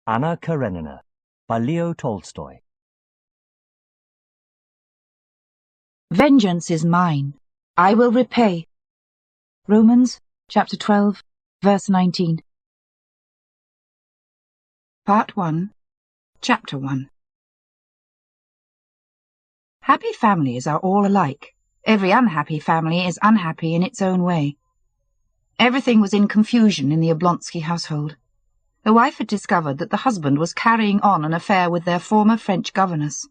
Anna Karenina by Tolstoy. Vengeance is mine. I will repay. Romans chapter 12, verse 19. Part 1, Chapter 1. Happy families are all alike. Every unhappy family is unhappy in its own way. Everything was in confusion in the Oblonsky household. The wife had discovered that the husband was carrying on an affair with their former French governess,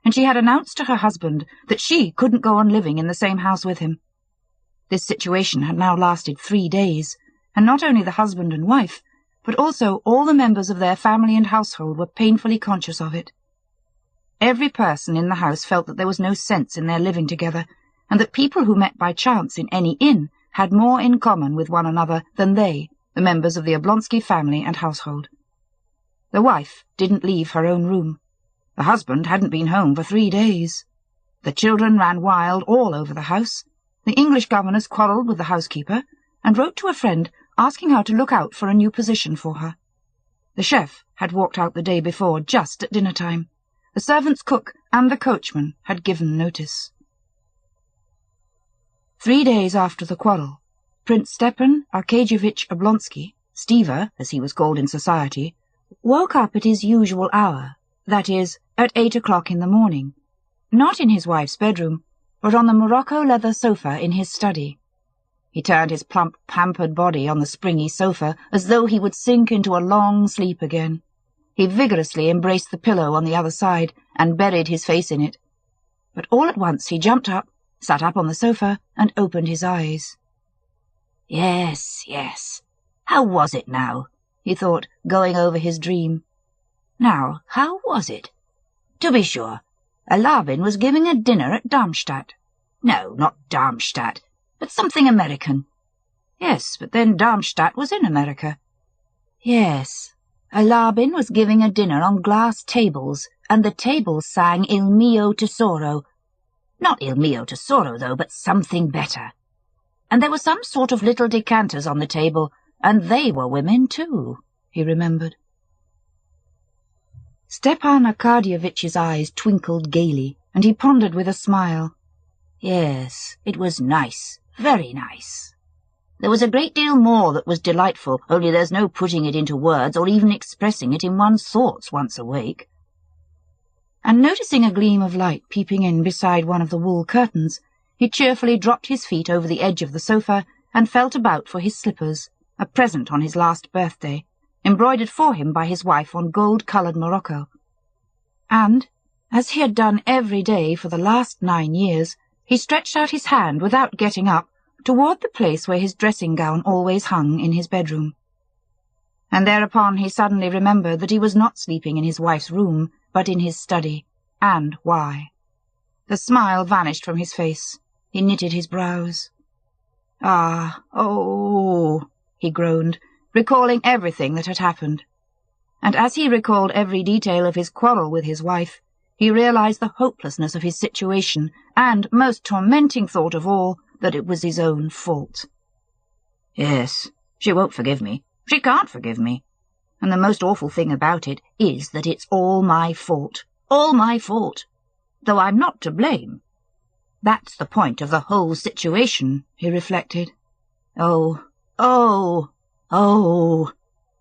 and she had announced to her husband that she couldn't go on living in the same house with him. This situation had now lasted 3 days, and not only the husband and wife, but also all the members of their family and household were painfully conscious of it. Every person in the house felt that there was no sense in their living together, and that people who met by chance in any inn had more in common with one another than they, the members of the Oblonsky family and household. The wife didn't leave her own room. The husband hadn't been home for 3 days. The children ran wild all over the house. The English governess quarrelled with the housekeeper and wrote to a friend asking her to look out for a new position for her. The chef had walked out the day before just at dinner time. The servant's cook and the coachman had given notice. 3 days after the quarrel, Prince Stepan Arkadyevitch Oblonsky, Steva, as he was called in society, woke up at his usual hour, that is, at 8 o'clock in the morning, not in his wife's bedroom, but on the morocco leather sofa in his study. He turned his plump, pampered body on the springy sofa as though he would sink into a long sleep again. He vigorously embraced the pillow on the other side and buried his face in it. But all at once he jumped up, sat up on the sofa, and opened his eyes. Yes. How was it now? He thought, going over his dream. Now, how was it? To be sure, Alabin was giving a dinner at Darmstadt. No, not Darmstadt, but something American. Yes, but then Darmstadt was in America. Yes, Alabin was giving a dinner on glass tables, and the tables sang Il mio tesoro. Not Il mio tesoro, though, but something better. And there were some sort of little decanters on the table, and they were women too, he remembered. Stepan Arkadyevitch's eyes twinkled gaily, and he pondered with a smile. Yes, it was nice, very nice. There was a great deal more that was delightful, only there's no putting it into words or even expressing it in one's thoughts once awake. And noticing a gleam of light peeping in beside one of the wool curtains, he cheerfully dropped his feet over the edge of the sofa and felt about for his slippers, a present on his last birthday, embroidered for him by his wife on gold-coloured morocco. And, as he had done every day for the last 9 years, he stretched out his hand without getting up toward the place where his dressing-gown always hung in his bedroom. And thereupon he suddenly remembered that he was not sleeping in his wife's room, but in his study, and why. The smile vanished from his face. He knitted his brows. Oh, he groaned, recalling everything that had happened. And as he recalled every detail of his quarrel with his wife, he realized the hopelessness of his situation, and, most tormenting thought of all, that it was his own fault. Yes, she won't forgive me. She can't forgive me. And the most awful thing about it is that it's all my fault. All my fault. Though I'm not to blame. That's the point of the whole situation, he reflected. Oh,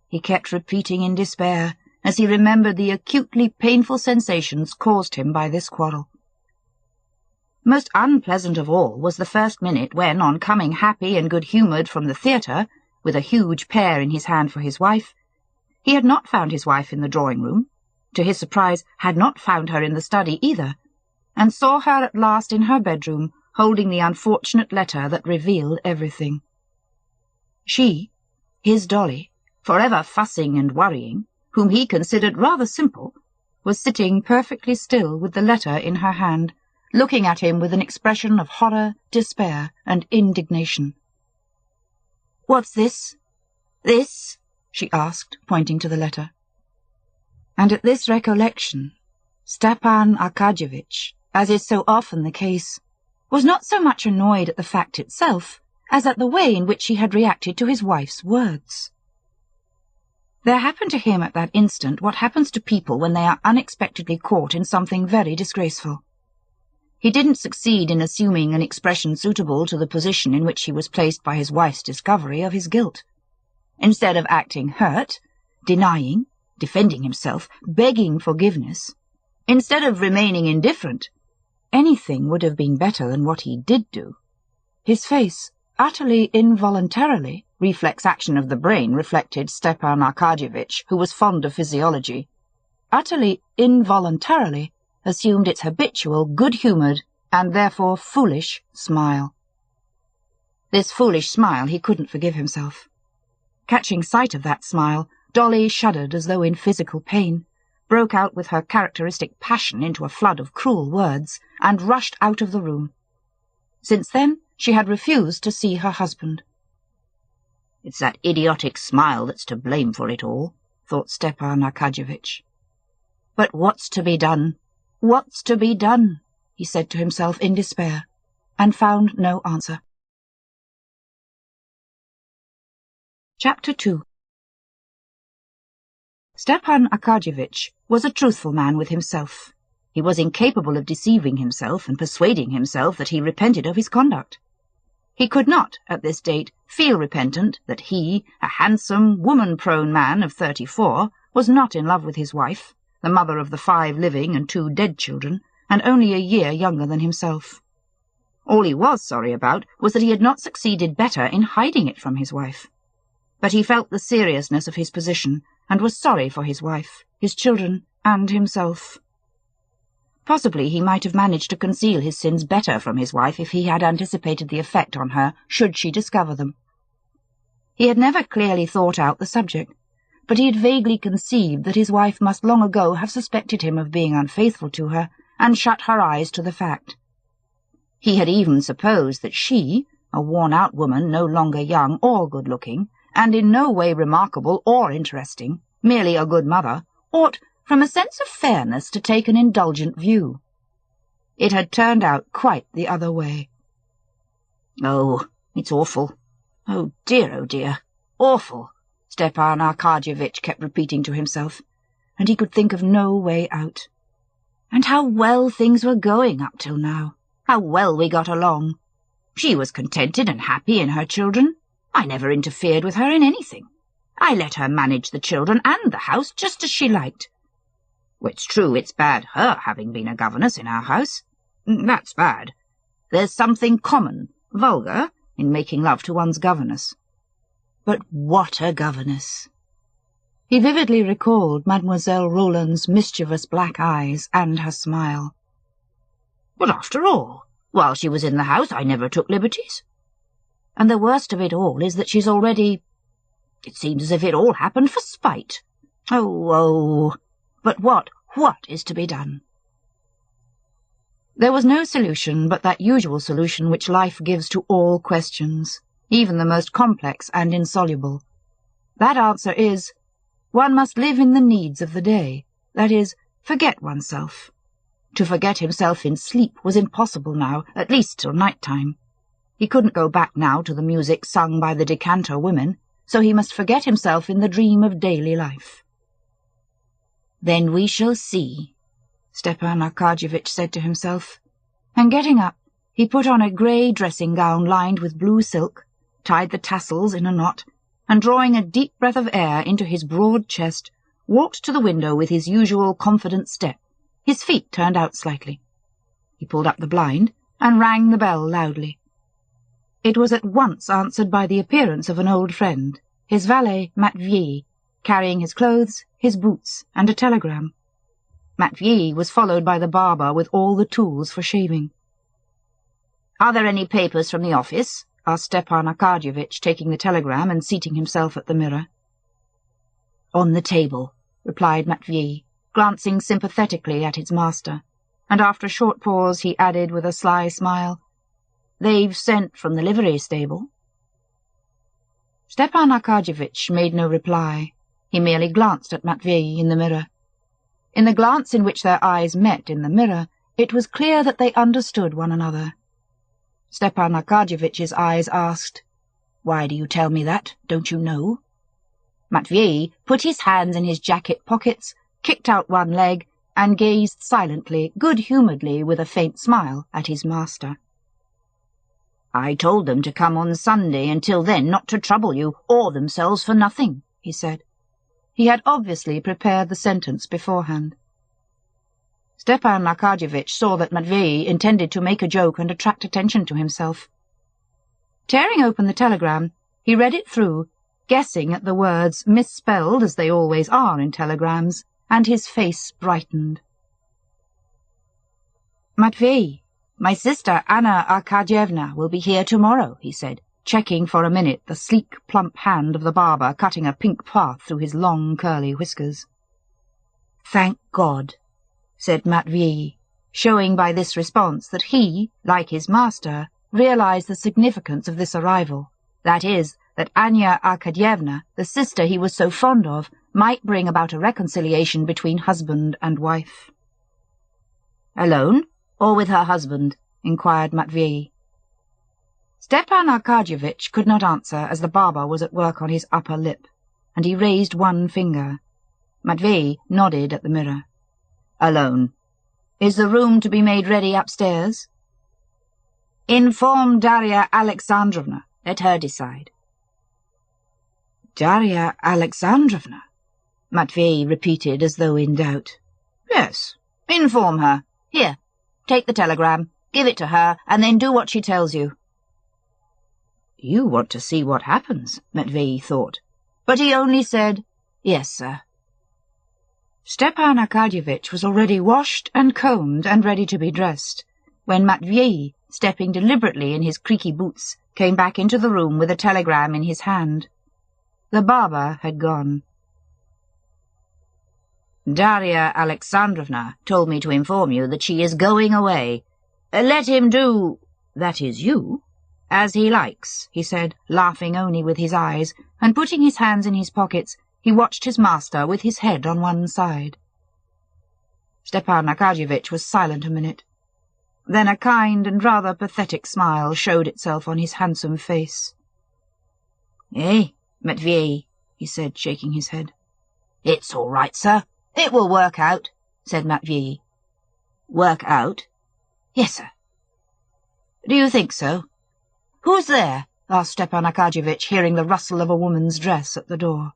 he kept repeating in despair as he remembered the acutely painful sensations caused him by this quarrel. Most unpleasant of all was the first minute when, on coming happy and good-humoured from the theatre, with a huge pear in his hand for his wife, he had not found his wife in the drawing-room, to his surprise had not found her in the study either, and saw her at last in her bedroom, holding the unfortunate letter that revealed everything. She, his Dolly, forever fussing and worrying, whom he considered rather simple, was sitting perfectly still with the letter in her hand, looking at him with an expression of horror, despair, and indignation. "What's this? This?" she asked, pointing to the letter. And at this recollection, Stepan Arkadyevitch, as is so often the case, was not so much annoyed at the fact itself as at the way in which she had reacted to his wife's words. There happened to him at that instant what happens to people when they are unexpectedly caught in something very disgraceful. He didn't succeed in assuming an expression suitable to the position in which he was placed by his wife's discovery of his guilt. Instead of acting hurt, denying, defending himself, begging forgiveness, instead of remaining indifferent, anything would have been better than what he did do. His face, utterly involuntarily, reflex action of the brain reflected Stepan Arkadyevitch, who was fond of physiology, utterly involuntarily assumed its habitual, good-humoured, and therefore foolish smile. This foolish smile he couldn't forgive himself. Catching sight of that smile, Dolly shuddered as though in physical pain, broke out with her characteristic passion into a flood of cruel words, and rushed out of the room. Since then, she had refused to see her husband. "It's that idiotic smile that's to blame for it all," thought Stepan Arkadyevitch. "But what's to be done? What's to be done?" he said to himself in despair, and found no answer. Chapter 2. Stepan Arkadyevitch was a truthful man with himself. He was incapable of deceiving himself and persuading himself that he repented of his conduct. He could not, at this date, feel repentant that he, a handsome, woman-prone man of 34, was not in love with his wife, the mother of the 5 living and 2 dead children, and only a year younger than himself. All he was sorry about was that he had not succeeded better in hiding it from his wife. But he felt the seriousness of his position, and was sorry for his wife, his children, and himself. Possibly he might have managed to conceal his sins better from his wife if he had anticipated the effect on her should she discover them. He had never clearly thought out the subject, but he had vaguely conceived that his wife must long ago have suspected him of being unfaithful to her, and shut her eyes to the fact. He had even supposed that she, a worn-out woman no longer young or good-looking, and in no way remarkable or interesting, merely a good mother, ought, from a sense of fairness, to take an indulgent view. It had turned out quite the other way. "Oh, it's awful. Oh dear, awful," Stepan Arkadyevitch kept repeating to himself, and he could think of no way out. And how well things were going up till now. How well we got along. She was contented and happy in her children. I never interfered with her in anything. I let her manage the children and the house just as she liked. It's true it's bad her having been a governess in our house. That's bad. There's something common, vulgar, in making love to one's governess. But what a governess! He vividly recalled Mademoiselle Roland's mischievous black eyes and her smile. But after all, while she was in the house I never took liberties. And the worst of it all is that she's already... It seems as if it all happened for spite. Oh. But what is to be done? There was no solution but that usual solution which life gives to all questions, even the most complex and insoluble. That answer is, one must live in the needs of the day, that is, forget oneself. To forget himself in sleep was impossible now, at least till night-time. He couldn't go back now to the music sung by the decanter women, so he must forget himself in the dream of daily life. "Then we shall see," Stepan Arkadyevitch said to himself, and getting up, he put on a grey dressing-gown lined with blue silk, tied the tassels in a knot, and drawing a deep breath of air into his broad chest, walked to the window with his usual confident step, his feet turned out slightly. He pulled up the blind and rang the bell loudly. It was at once answered by the appearance of an old friend, his valet Matvei, carrying his clothes, his boots, and a telegram. Matvei was followed by the barber with all the tools for shaving. "Are there any papers from the office?" asked Stepan Arkadyevitch, taking the telegram and seating himself at the mirror. "On the table," replied Matvei, glancing sympathetically at his master, and after a short pause he added with a sly smile, "They've sent from the livery stable." Stepan Arkadyevitch made no reply. He merely glanced at Matvei in the mirror. In the glance in which their eyes met in the mirror, it was clear that they understood one another. Stepan Arkadyevitch's eyes asked, "Why do you tell me that? Don't you know?" Matvei put his hands in his jacket pockets, kicked out one leg, and gazed silently, good-humouredly, with a faint smile, at his master. "I told them to come on Sunday, until then not to trouble you, or themselves for nothing," he said. He had obviously prepared the sentence beforehand. Stepan Arkadyevitch saw that Matvei intended to make a joke and attract attention to himself. Tearing open the telegram, he read it through, guessing at the words misspelled as they always are in telegrams, and his face brightened. "Matvei, my sister Anna Arkadyevna will be here tomorrow," he said, checking for a minute the sleek, plump hand of the barber cutting a pink path through his long, curly whiskers. "Thank God," said Matvei, showing by this response that he, like his master, realized the significance of this arrival, that is, that Anya Arkadyevna, the sister he was so fond of, might bring about a reconciliation between husband and wife. "Alone, or with her husband?" inquired Matvei. Stepan Arkadyevitch could not answer, as the barber was at work on his upper lip, and he raised one finger. Matvei nodded at the mirror. "Alone. Is the room to be made ready upstairs?" "Inform Darya Alexandrovna. Let her decide." "Darya Alexandrovna?" Matvei repeated as though in doubt. "Yes, inform her. Here, take the telegram, give it to her, and then do what she tells you." "You want to see what happens," Matvei thought. But he only said, "Yes, sir." Stepan Arkadyevitch was already washed and combed and ready to be dressed, when Matvei, stepping deliberately in his creaky boots, came back into the room with a telegram in his hand. The barber had gone. "Darya Alexandrovna told me to inform you that she is going away. Let him do, that is you, as he likes," he said, laughing only with his eyes, and putting his hands in his pockets, he watched his master with his head on one side. Stepan Arkadyevitch was silent a minute. Then a kind and rather pathetic smile showed itself on his handsome face. "Eh, Matvei," he said, shaking his head. "It's all right, sir. It will work out," said Matvei. "Work out?" "Yes, sir." "Do you think so?" "Who's there?" asked Stepan Arkadyevitch, hearing the rustle of a woman's dress at the door.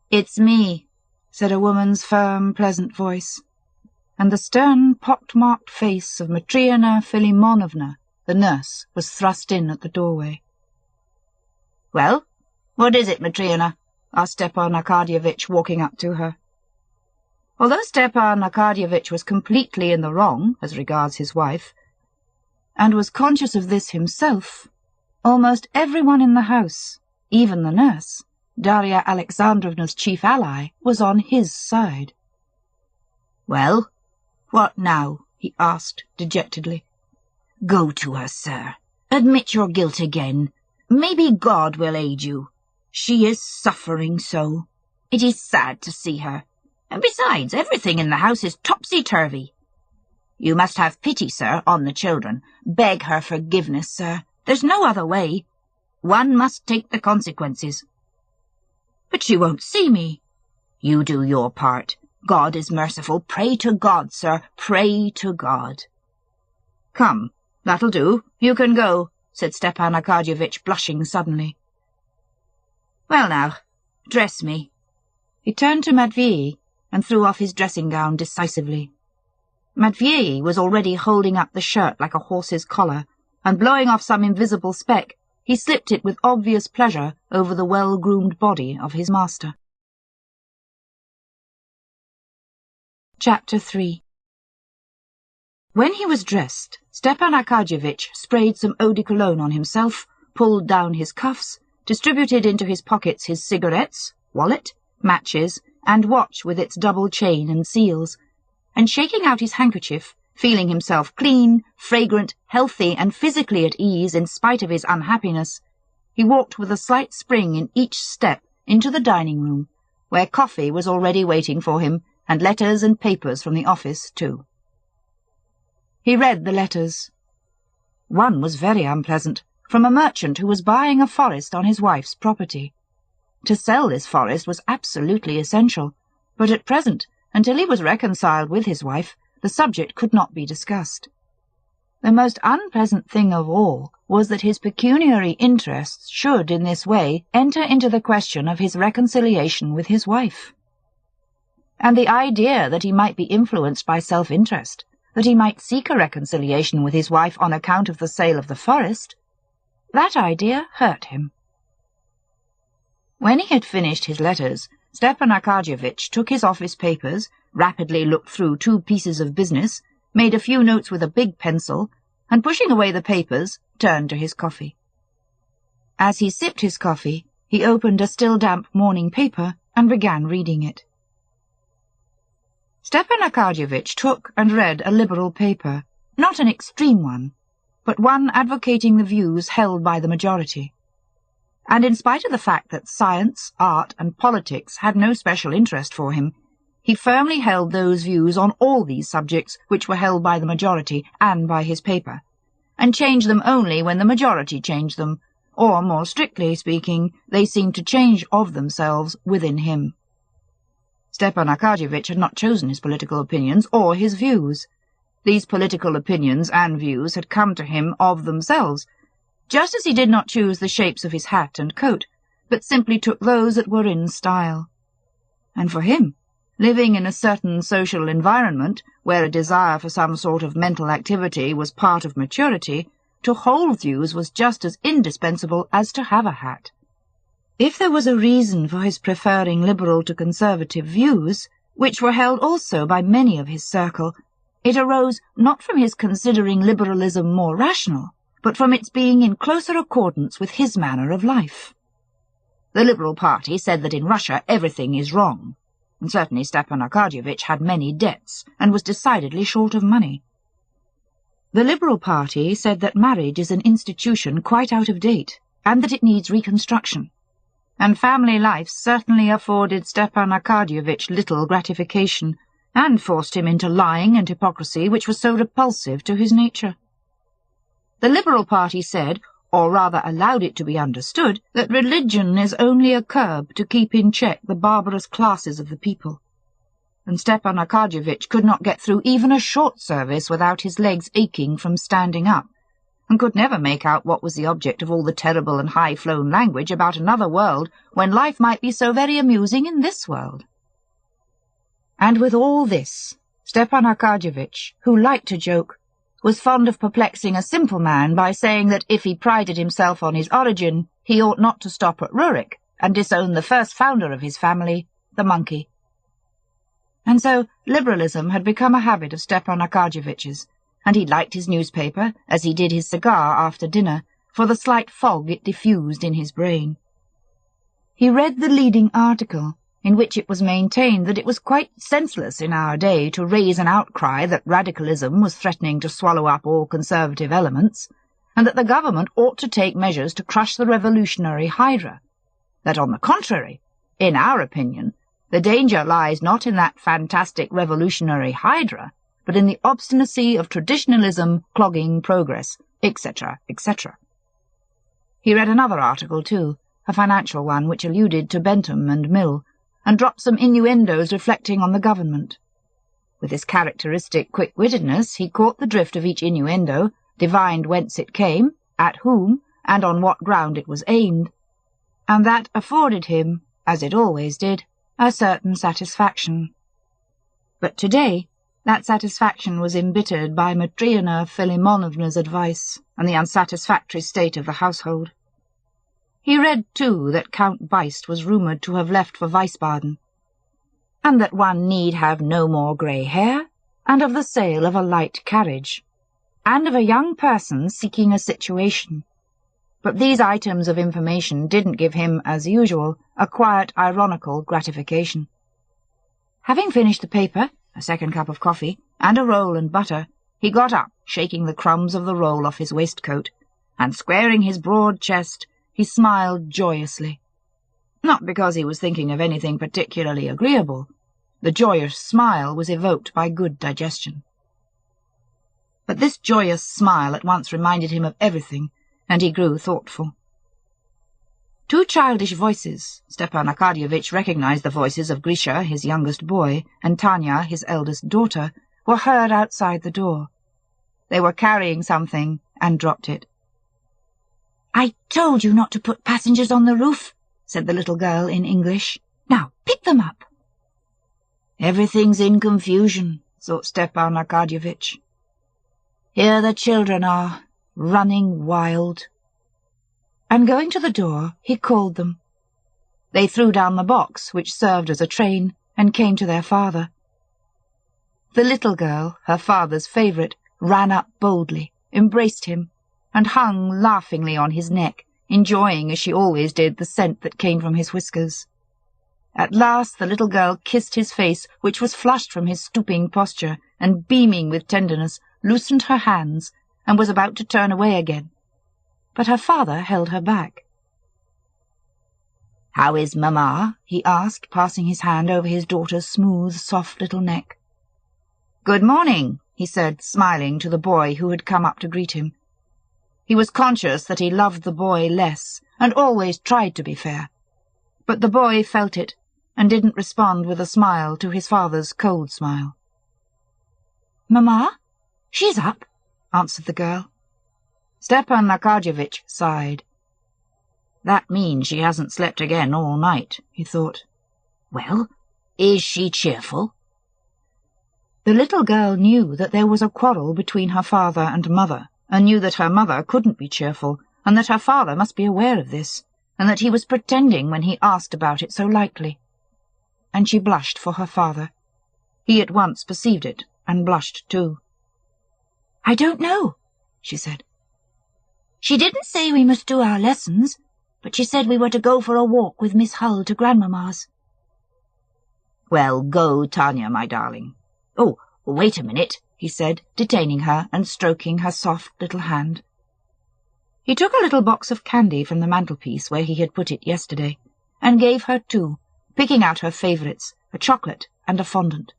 "It's me," said a woman's firm, pleasant voice, and the stern, pock-marked face of Matrona Filimonovna, the nurse, was thrust in at the doorway. "Well, what is it, Matrona?" asked Stepan Arkadyevitch, walking up to her. Although Stepan Arkadyevitch was completely in the wrong as regards his wife, and was conscious of this himself, almost everyone in the house, even the nurse, Darya Alexandrovna's chief ally, was on his side. "Well, what now?" he asked dejectedly. "Go to her, sir. Admit your guilt again. Maybe God will aid you. She is suffering so. It is sad to see her. And besides, everything in the house is topsy-turvy. You must have pity, sir, on the children. Beg her forgiveness, sir. There's no other way. One must take the consequences." "But she won't see me." "You do your part. God is merciful. Pray to God, sir. Pray to God." "Come, that'll do. You can go," said Stepan Arkadyevitch, blushing suddenly. "Well now, dress me." He turned to Matvei and threw off his dressing-gown decisively. Matvei was already holding up the shirt like a horse's collar, and blowing off some invisible speck, he slipped it with obvious pleasure over the well-groomed body of his master. Chapter 3. When he was dressed, Stepan Arkadyevitch sprayed some eau de cologne on himself, pulled down his cuffs, distributed into his pockets his cigarettes, wallet, matches, and watch with its double chain and seals, and shaking out his handkerchief, feeling himself clean, fragrant, healthy, and physically at ease in spite of his unhappiness, he walked with a slight spring in each step into the dining-room, where coffee was already waiting for him, and letters and papers from the office, too. He read the letters. One was very unpleasant, from a merchant who was buying a forest on his wife's property. To sell this forest was absolutely essential, but at present, until he was reconciled with his wife, the subject could not be discussed. The most unpleasant thing of all was that his pecuniary interests should, in this way, enter into the question of his reconciliation with his wife. And the idea that he might be influenced by self-interest, that he might seek a reconciliation with his wife on account of the sale of the forest, that idea hurt him. When he had finished his letters, Stepan Arkadyevitch took his office papers, rapidly looked through 2 pieces of business, made a few notes with a big pencil, and pushing away the papers, turned to his coffee. As he sipped his coffee, he opened a still damp morning paper and began reading it. Stepan Arkadyevitch took and read a liberal paper, not an extreme one, but one advocating the views held by the majority. And in spite of the fact that science, art, and politics had no special interest for him, he firmly held those views on all these subjects which were held by the majority and by his paper, and changed them only when the majority changed them, or, more strictly speaking, they seemed to change of themselves within him. Stepan Arkadyevitch had not chosen his political opinions or his views. These political opinions and views had come to him of themselves, just as he did not choose the shapes of his hat and coat, but simply took those that were in style. And for him, living in a certain social environment, where a desire for some sort of mental activity was part of maturity, to hold views was just as indispensable as to have a hat. If there was a reason for his preferring liberal to conservative views, which were held also by many of his circle, it arose not from his considering liberalism more rational, but from its being in closer accordance with his manner of life. The Liberal Party said that in Russia everything is wrong, and certainly Stepan Arkadyevitch had many debts, and was decidedly short of money. The Liberal Party said that marriage is an institution quite out of date, and that it needs reconstruction, and family life certainly afforded Stepan Arkadyevitch little gratification, and forced him into lying and hypocrisy which was so repulsive to his nature. The Liberal Party said, or rather allowed it to be understood, that religion is only a curb to keep in check the barbarous classes of the people. And Stepan Arkadyevitch could not get through even a short service without his legs aching from standing up, and could never make out what was the object of all the terrible and high-flown language about another world when life might be so very amusing in this world. And with all this, Stepan Arkadyevitch, who liked to joke, was fond of perplexing a simple man by saying that if he prided himself on his origin, he ought not to stop at Rurik and disown the first founder of his family, the monkey. And so liberalism had become a habit of Stepan Arkadyevitch's, and he liked his newspaper as he did his cigar after dinner, for the slight fog it diffused in his brain. He read the leading article, in which it was maintained that it was quite senseless in our day to raise an outcry that radicalism was threatening to swallow up all conservative elements, and that the government ought to take measures to crush the revolutionary hydra. That, on the contrary, in our opinion, the danger lies not in that fantastic revolutionary hydra, but in the obstinacy of traditionalism clogging progress, etc., etc. He read another article, too, a financial one which alluded to Bentham and Mill, and dropped some innuendos reflecting on the government. With his characteristic quick-wittedness, he caught the drift of each innuendo, divined whence it came, at whom, and on what ground it was aimed, and that afforded him, as it always did, a certain satisfaction. But today, that satisfaction was embittered by Matrona Filimonovna's advice and the unsatisfactory state of the household. He read, too, that Count Beist was rumoured to have left for Wiesbaden, and that one need have no more grey hair, and of the sale of a light carriage, and of a young person seeking a situation. But these items of information didn't give him, as usual, a quiet, ironical gratification. Having finished the paper, a second cup of coffee, and a roll and butter, he got up, shaking the crumbs of the roll off his waistcoat, and squaring his broad chest, he smiled joyously. Not because he was thinking of anything particularly agreeable. The joyous smile was evoked by good digestion. But this joyous smile at once reminded him of everything, and he grew thoughtful. Two childish voices, Stepan Arkadyevitch recognized the voices of Grisha, his youngest boy, and Tanya, his eldest daughter, were heard outside the door. They were carrying something and dropped it. "I told you not to put passengers on the roof," said the little girl in English. "Now, pick them up." "Everything's in confusion," thought Stepan Arkadyevitch. "Here the children are, running wild." And going to the door, he called them. They threw down the box, which served as a train, and came to their father. The little girl, her father's favourite, ran up boldly, embraced him, and hung laughingly on his neck, enjoying, as she always did, the scent that came from his whiskers. At last the little girl kissed his face, which was flushed from his stooping posture, and, beaming with tenderness, loosened her hands, and was about to turn away again. But her father held her back. "How is Mamma?" he asked, passing his hand over his daughter's smooth, soft little neck. "Good morning," he said, smiling to the boy who had come up to greet him. He was conscious that he loved the boy less, and always tried to be fair. But the boy felt it, and didn't respond with a smile to his father's cold smile. "Mamma? She's up," answered the girl. Stepan Arkadyevitch sighed. "That means she hasn't slept again all night," he thought. "Well, is she cheerful?" The little girl knew that there was a quarrel between her father and mother, and knew that her mother couldn't be cheerful, and that her father must be aware of this, and that he was pretending when he asked about it so lightly. And she blushed for her father. He at once perceived it, and blushed too. "I don't know," she said. "She didn't say we must do our lessons, but she said we were to go for a walk with Miss Hull to Grandmamma's." "Well, go, Tanya, my darling. Oh, wait a minute," he said, detaining her and stroking her soft little hand. He took a little box of candy from the mantelpiece where he had put it yesterday, and gave her two, picking out her favourites, a chocolate and a fondant.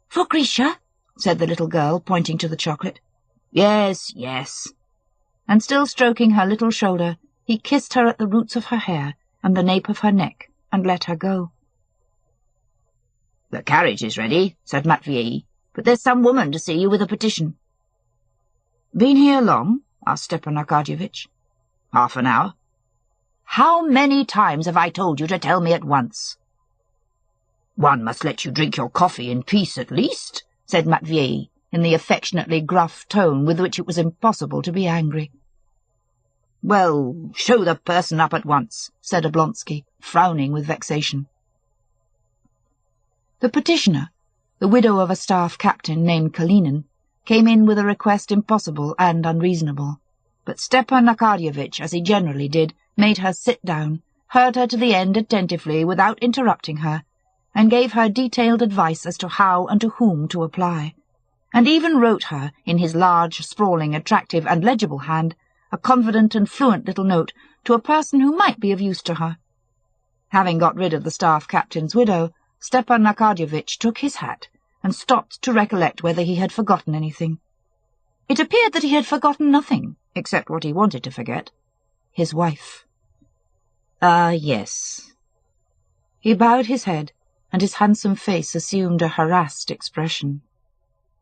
"For Grisha?" said the little girl, pointing to the chocolate. "Yes, yes." And still stroking her little shoulder, he kissed her at the roots of her hair and the nape of her neck, and let her go. "The carriage is ready," said Matvei, "but there's some woman to see you with a petition." "Been here long?" asked Stepan Arkadyevitch. "Half an hour." "How many times have I told you to tell me at once?" "One must let you drink your coffee in peace at least," said Matvei, in the affectionately gruff tone with which it was impossible to be angry. "Well, show the person up at once," said Oblonsky, frowning with vexation. The petitioner, the widow of a staff captain named Karenina, came in with a request impossible and unreasonable, but Stepan Arkadyevitch, as he generally did, made her sit down, heard her to the end attentively without interrupting her, and gave her detailed advice as to how and to whom to apply, and even wrote her, in his large, sprawling, attractive, and legible hand, a confident and fluent little note to a person who might be of use to her. Having got rid of the staff captain's widow, Stepan Arkadyevitch took his hat and stopped to recollect whether he had forgotten anything. It appeared that he had forgotten nothing, except what he wanted to forget, his wife. "Ah, yes." He bowed his head, and his handsome face assumed a harassed expression.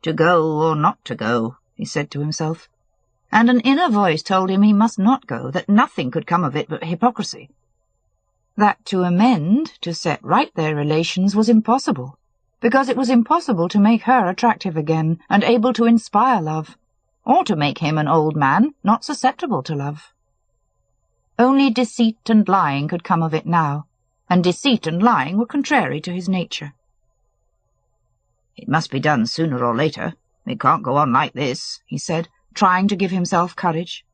"To go or not to go," he said to himself, and an inner voice told him he must not go, that nothing could come of it but hypocrisy. That to amend, to set right their relations, was impossible, because it was impossible to make her attractive again and able to inspire love, or to make him an old man not susceptible to love. Only deceit and lying could come of it now, and deceit and lying were contrary to his nature. "It must be done sooner or later. It can't go on like this," he said, trying to give himself courage.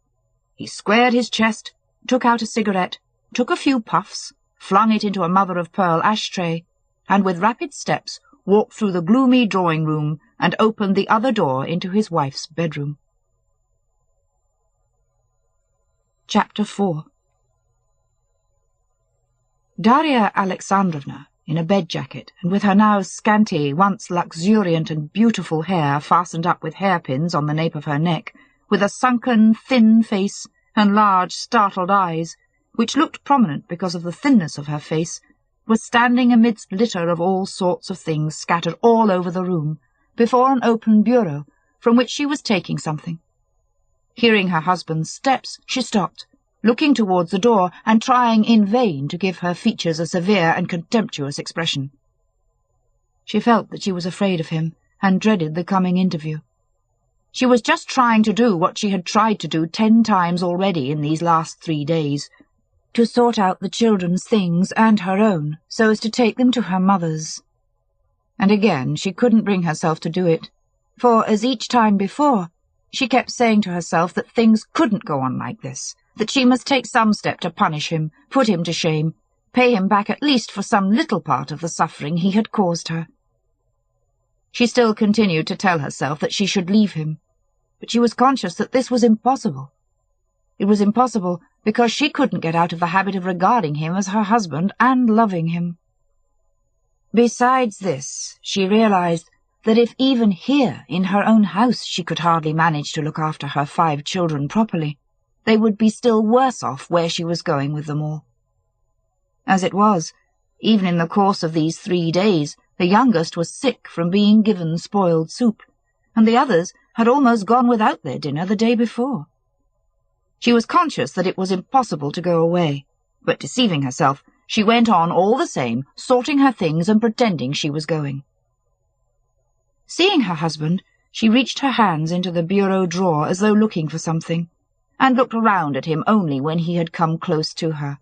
He squared his chest, took out a cigarette, took a few puffs, flung it into a mother-of-pearl ashtray, and with rapid steps walked through the gloomy drawing-room and opened the other door into his wife's bedroom. Chapter 4. Darya Alexandrovna, in a bed-jacket, and with her now scanty, once luxuriant and beautiful hair fastened up with hairpins on the nape of her neck, with a sunken, thin face and large, startled eyes, which looked prominent because of the thinness of her face, was standing amidst litter of all sorts of things scattered all over the room, before an open bureau, from which she was taking something. Hearing her husband's steps, she stopped, looking towards the door and trying in vain to give her features a severe and contemptuous expression. She felt that she was afraid of him, and dreaded the coming interview. She was just trying to do what she had tried to do 10 times already in these last 3 days, to sort out the children's things and her own, so as to take them to her mother's. And again she couldn't bring herself to do it, for, as each time before, she kept saying to herself that things couldn't go on like this, that she must take some step to punish him, put him to shame, pay him back at least for some little part of the suffering he had caused her. She still continued to tell herself that she should leave him, but she was conscious that this was impossible. It was impossible because she couldn't get out of the habit of regarding him as her husband and loving him. Besides this, she realized that if even here in her own house she could hardly manage to look after her 5 children properly, they would be still worse off where she was going with them all. As it was, even in the course of these 3 days, the youngest was sick from being given spoiled soup, and the others had almost gone without their dinner the day before. She was conscious that it was impossible to go away, but deceiving herself, she went on all the same, sorting her things and pretending she was going. Seeing her husband, she reached her hands into the bureau drawer as though looking for something, and looked around at him only when he had come close to her.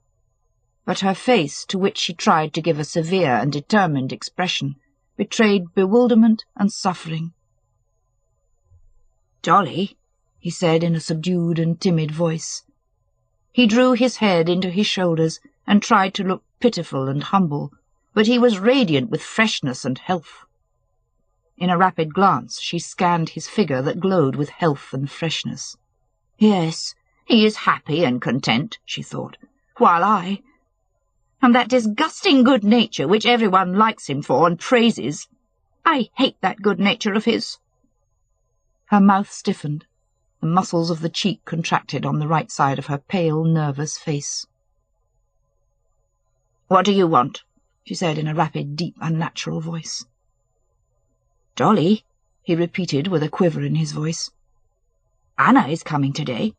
But her face, to which she tried to give a severe and determined expression, betrayed bewilderment and suffering. "Dolly," he said in a subdued and timid voice. He drew his head into his shoulders and tried to look pitiful and humble, but he was radiant with freshness and health. In a rapid glance she scanned his figure that glowed with health and freshness. "Yes, he is happy and content," she thought, "while I— and that disgusting good nature which everyone likes him for and praises. I hate that good nature of his." Her mouth stiffened. The muscles of the cheek contracted on the right side of her pale, nervous face. "What do you want?" she said in a rapid, deep, unnatural voice. "Dolly," he repeated with a quiver in his voice. "Anna is coming today."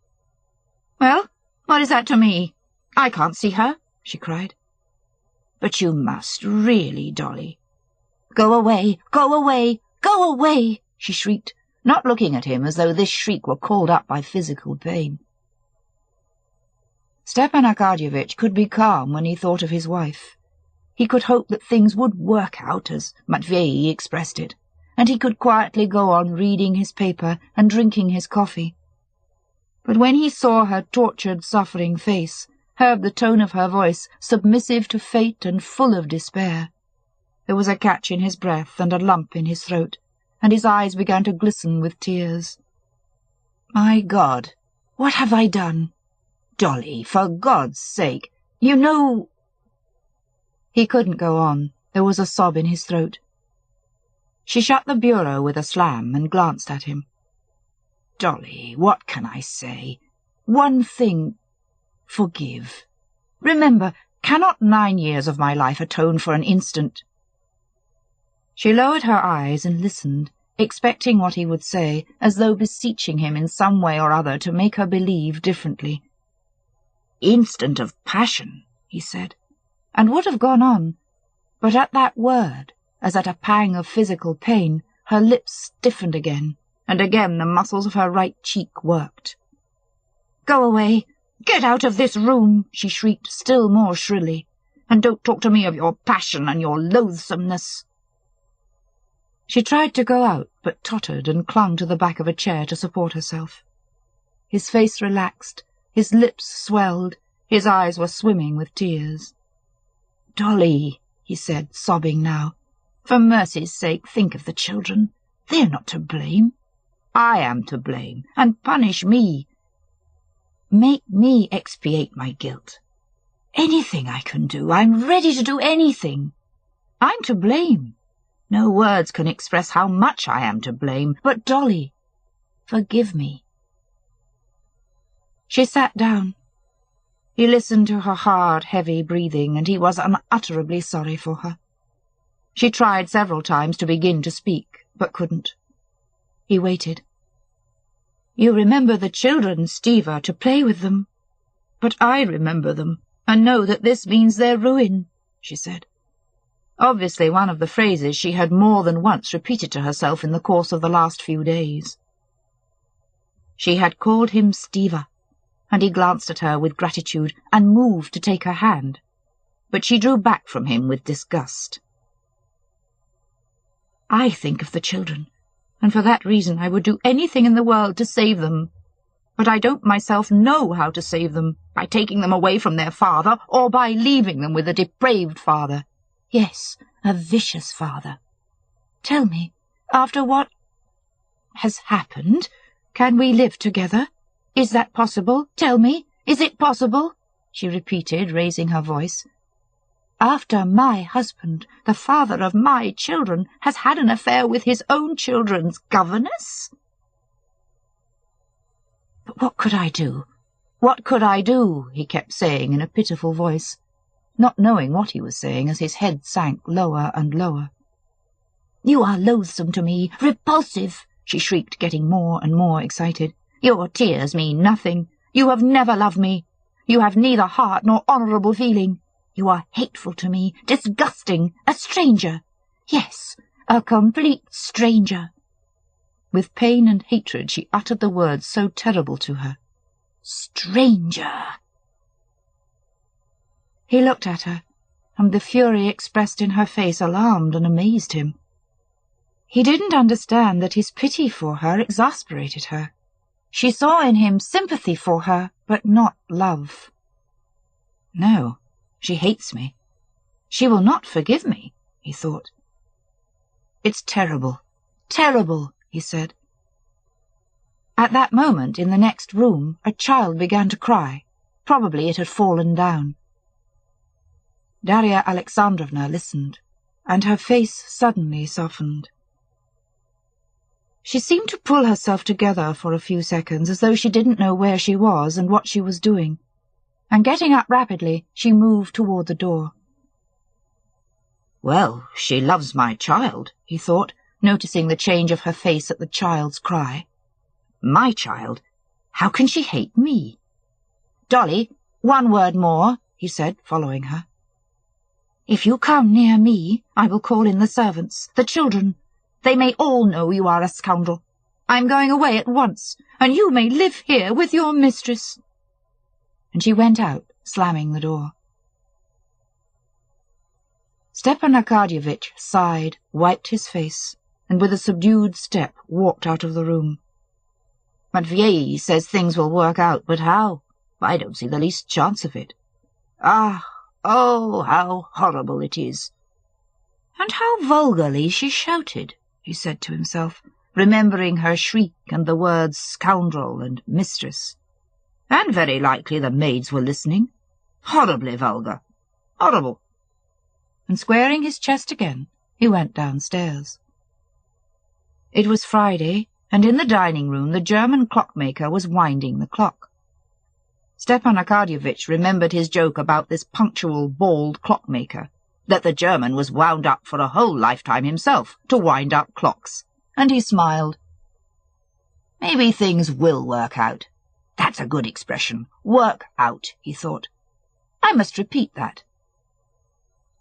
"Well, what is that to me? I can't see her," she cried. "But you must, really, Dolly." "Go away, go away, go away," she shrieked, not looking at him as though this shriek were called up by physical pain. Stepan Arkadyevitch could be calm when he thought of his wife. He could hope that things would work out, as Matvei expressed it, and he could quietly go on reading his paper and drinking his coffee. But when he saw her tortured, suffering face, heard the tone of her voice, submissive to fate and full of despair, there was a catch in his breath and a lump in his throat, and his eyes began to glisten with tears. "My God, what have I done? Dolly, for God's sake, you know—" He couldn't go on. There was a sob in his throat. She shut the bureau with a slam and glanced at him. "Dolly, what can I say? One thing— forgive. Remember, cannot 9 years of my life atone for an instant—" She lowered her eyes and listened, expecting what he would say, as though beseeching him in some way or other to make her believe differently. "Instant of passion," he said, and would have gone on, but at that word, as at a pang of physical pain, her lips stiffened again, and again the muscles of her right cheek worked. "Go away! Get out of this room!" she shrieked still more shrilly, "and don't talk to me of your passion and your loathsomeness." She tried to go out, but tottered and clung to the back of a chair to support herself. His face relaxed, his lips swelled, his eyes were swimming with tears. "Dolly," he said, sobbing now, "for mercy's sake think of the children. They're not to blame. I am to blame, and punish me. Make me expiate my guilt. Anything I can do, I'm ready to do anything. I'm to blame. No words can express how much I am to blame, but Dolly, forgive me." She sat down. He listened to her hard, heavy breathing, and he was unutterably sorry for her. She tried several times to begin to speak, but couldn't. He waited. "You remember the children, Stiva, to play with them. But I remember them, and know that this means their ruin," she said. Obviously one of the phrases she had more than once repeated to herself in the course of the last few days. She had called him Stiva, and he glanced at her with gratitude and moved to take her hand, but she drew back from him with disgust. "I think of the children, and for that reason I would do anything in the world to save them. But I don't myself know how to save them, by taking them away from their father, or by leaving them with a depraved father. Yes, a vicious father. Tell me, after what has happened, can we live together? Is that possible? Tell me, is it possible?" she repeated, raising her voice. "After my husband, the father of my children, has had an affair with his own children's governess?" "But what could I do? What could I do?" he kept saying in a pitiful voice, not knowing what he was saying as his head sank lower and lower. "You are loathsome to me, repulsive," she shrieked, getting more and more excited. "Your tears mean nothing. You have never loved me. You have neither heart nor honourable feeling. You are hateful to me, disgusting, a stranger. Yes, a complete stranger." With pain and hatred she uttered the words so terrible to her. "Stranger." He looked at her, and the fury expressed in her face alarmed and amazed him. He didn't understand that his pity for her exasperated her. She saw in him sympathy for her, but not love. "No, she hates me. She will not forgive me," he thought. "It's terrible, terrible," he said. At that moment, in the next room, a child began to cry. Probably it had fallen down. Darya Alexandrovna listened, and her face suddenly softened. She seemed to pull herself together for a few seconds, as though she didn't know where she was and what she was doing, and getting up rapidly, she moved toward the door. "Well, she loves my child," he thought, noticing the change of her face at the child's cry. "My child? How can she hate me?" "Dolly, one word more," he said, following her. "If you come near me, I will call in the servants, the children. They may all know you are a scoundrel. I'm going away at once, and you may live here with your mistress." And she went out, slamming the door. Stepan Arkadyevitch sighed, wiped his face, and with a subdued step walked out of the room. "Matvei says things will work out, but how? I don't see the least chance of it. Oh, how horrible it is." "And how vulgarly she shouted," he said to himself, remembering her shriek and the words scoundrel and mistress. "And very likely the maids were listening. Horribly vulgar. Horrible." And squaring his chest again, he went downstairs. It was Friday, and in the dining-room the German clockmaker was winding the clock. Stepan Arkadyevitch remembered his joke about this punctual, bald clockmaker, that the German was wound up for a whole lifetime himself to wind up clocks, and he smiled. "Maybe things will work out. That's a good expression. Work out," he thought. "I must repeat that."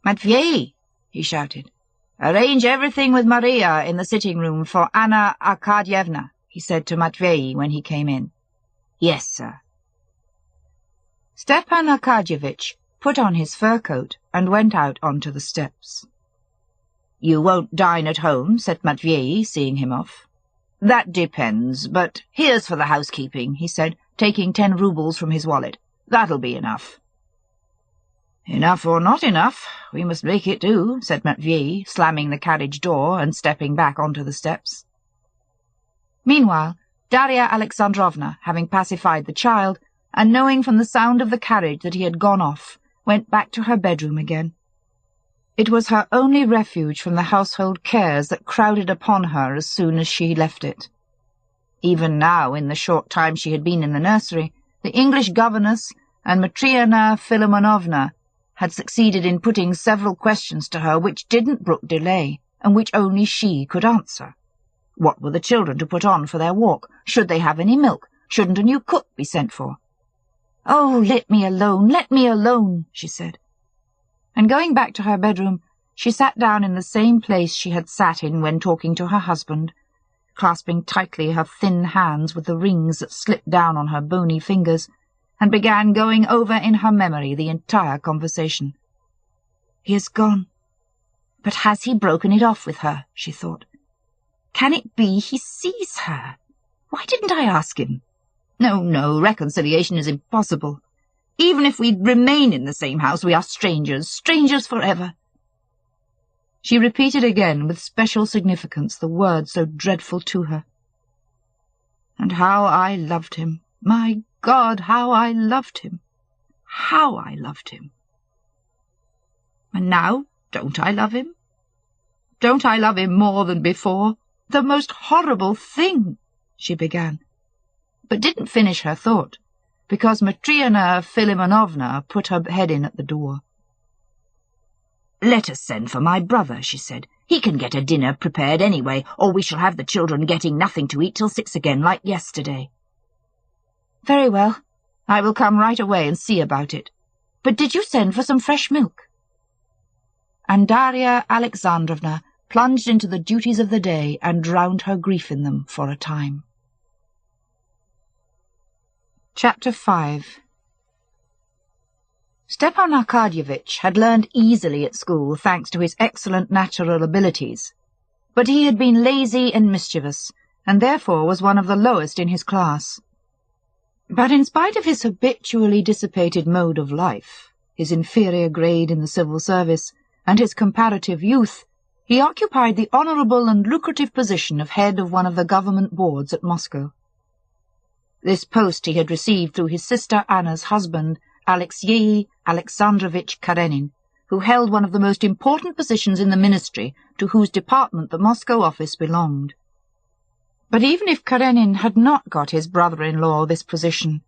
"Matvei," he shouted, "arrange everything with Maria in the sitting-room for Anna Arkadyevna," he said to Matvei when he came in. "Yes, sir." Stepan Arkadyevitch put on his fur coat and went out onto the steps. "You won't dine at home?" said Matvei, seeing him off. "That depends, but here's for the housekeeping," he said, taking 10 roubles from his wallet. "That'll be enough." "Enough or not enough, we must make it do," said Matvei, slamming the carriage door and stepping back onto the steps. Meanwhile, Darya Alexandrovna, having pacified the child, and knowing from the sound of the carriage that he had gone off, went back to her bedroom again. It was her only refuge from the household cares that crowded upon her as soon as she left it. Even now, in the short time she had been in the nursery, the English governess, and Matryoshka Filimonovna had succeeded in putting several questions to her which didn't brook delay, and which only she could answer. What were the children to put on for their walk? Should they have any milk? Shouldn't a new cook be sent for? "Oh, let me alone," she said. And going back to her bedroom, she sat down in the same place she had sat in when talking to her husband, clasping tightly her thin hands with the rings that slipped down on her bony fingers, and began going over in her memory the entire conversation. "He is gone. But has he broken it off with her?" she thought. "Can it be he sees her? Why didn't I ask him? No, reconciliation is impossible. Even if we remain in the same house, we are strangers forever." She repeated again with special significance the words so dreadful to her. "And how I loved him! My God, how I loved him! How I loved him! And now, don't I love him? Don't I love him more than before? The most horrible thing," she began, but didn't finish her thought, because Matryoshka Filimonovna put her head in at the door. "Let us send for my brother," she said. "He can get a dinner prepared anyway, or we shall have the children getting nothing to eat till 6 again, like yesterday." "Very well. I will come right away and see about it. But did you send for some fresh milk?" And Darya Alexandrovna plunged into the duties of the day and drowned her grief in them for a time. Chapter 5. Stepan Arkadyevitch had learned easily at school thanks to his excellent natural abilities, but he had been lazy and mischievous, and therefore was one of the lowest in his class. But in spite of his habitually dissipated mode of life, his inferior grade in the civil service, and his comparative youth, he occupied the honourable and lucrative position of head of one of the government boards at Moscow. This post he had received through his sister Anna's husband, Alexey Alexandrovitch Karenin, who held one of the most important positions in the ministry to whose department the Moscow office belonged. But even if Karenin had not got his brother-in-law this position,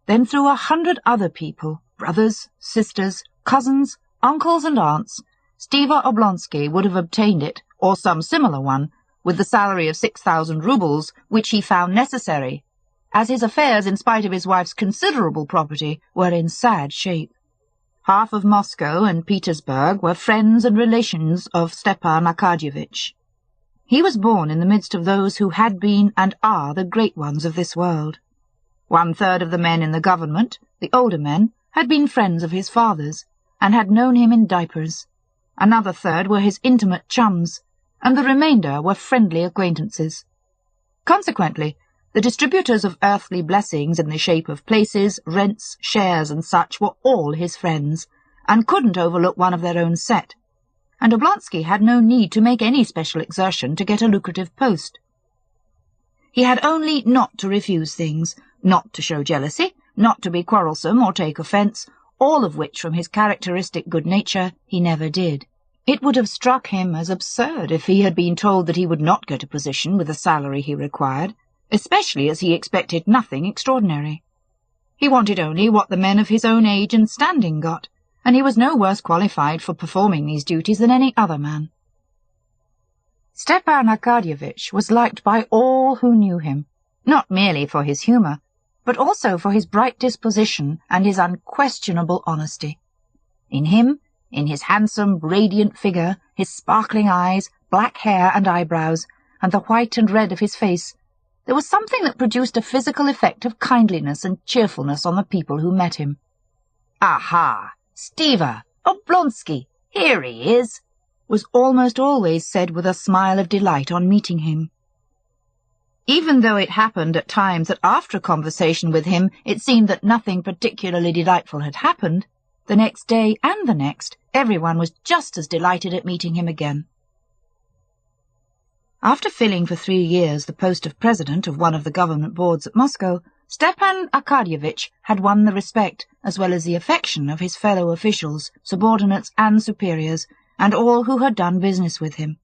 then through 100 other people, brothers, sisters, cousins, uncles and aunts, Stiva Oblonsky would have obtained it, or some similar one, with the salary of 6,000 roubles, which he found necessary, as his affairs, in spite of his wife's considerable property, were in sad shape. Half of Moscow and Petersburg were friends and relations of Stepan Arkadyevitch. He was born in the midst of those who had been and are the great ones of this world. 1/3 of the men in the government, the older men, had been friends of his father's, and had known him in diapers. Another third were his intimate chums, and the remainder were friendly acquaintances. Consequently, the distributors of earthly blessings in the shape of places, rents, shares, and such were all his friends, and couldn't overlook one of their own set, and Oblonsky had no need to make any special exertion to get a lucrative post. He had only not to refuse things, not to show jealousy, not to be quarrelsome or take offence, all of which, from his characteristic good nature, he never did. It would have struck him as absurd if he had been told that he would not get a position with the salary he required, especially as he expected nothing extraordinary. He wanted only what the men of his own age and standing got, and he was no worse qualified for performing these duties than any other man. Stepan Arkadyevitch was liked by all who knew him, not merely for his humour, but also for his bright disposition and his unquestionable honesty. In him, in his handsome, radiant figure, his sparkling eyes, black hair and eyebrows, and the white and red of his face, there was something that produced a physical effect of kindliness and cheerfulness on the people who met him. "Aha! Stiva! Oblonsky! Here he is!" was almost always said with a smile of delight on meeting him. Even though it happened at times that after a conversation with him it seemed that nothing particularly delightful had happened, the next day and the next everyone was just as delighted at meeting him again. After filling for 3 years the post of president of one of the government boards at Moscow, Stepan Arkadyevitch had won the respect as well as the affection of his fellow officials, subordinates and superiors, and all who had done business with him.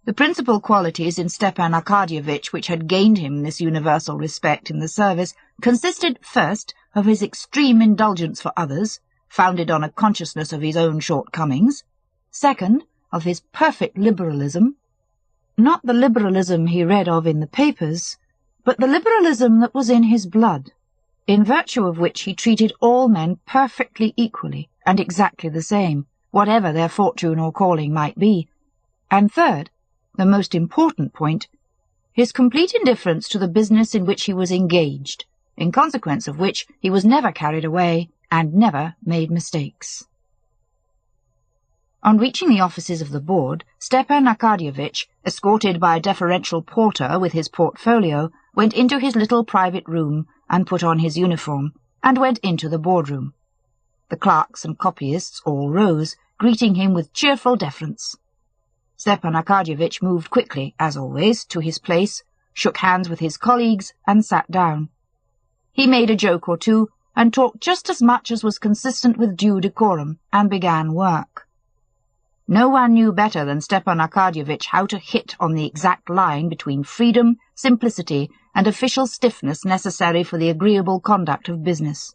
The principal qualities in Stepan Arkadyevitch which had gained him this universal respect in the service consisted, first, of his extreme indulgence for others, founded on a consciousness of his own shortcomings; second, of his perfect liberalism, not the liberalism he read of in the papers, but the liberalism that was in his blood, in virtue of which he treated all men perfectly equally and exactly the same, whatever their fortune or calling might be; and third, the most important point, his complete indifference to the business in which he was engaged, in consequence of which he was never carried away and never made mistakes. On reaching the offices of the board, Stepan Arkadyevitch, escorted by a deferential porter with his portfolio, went into his little private room and put on his uniform, and went into the boardroom. The clerks and copyists all rose, greeting him with cheerful deference. Stepan Arkadyevitch moved quickly, as always, to his place, shook hands with his colleagues, and sat down. He made a joke or two, and talked just as much as was consistent with due decorum, and began work. No one knew better than Stepan Arkadyevitch how to hit on the exact line between freedom, simplicity, and official stiffness necessary for the agreeable conduct of business.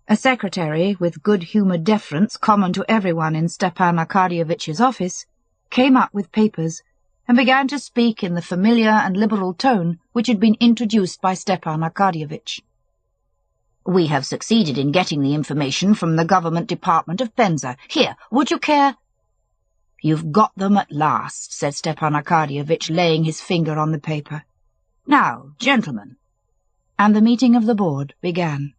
A secretary, with good-humoured deference common to everyone in Stepan Arkadyevitch's office, came up with papers, and began to speak in the familiar and liberal tone which had been introduced by Stepan Arkadyevitch. "We have succeeded in getting the information from the government department of Penza. Here, would you care—" "You've got them at last," said Stepan Arkadyevitch, laying his finger on the paper. "Now, gentlemen." And the meeting of the board began.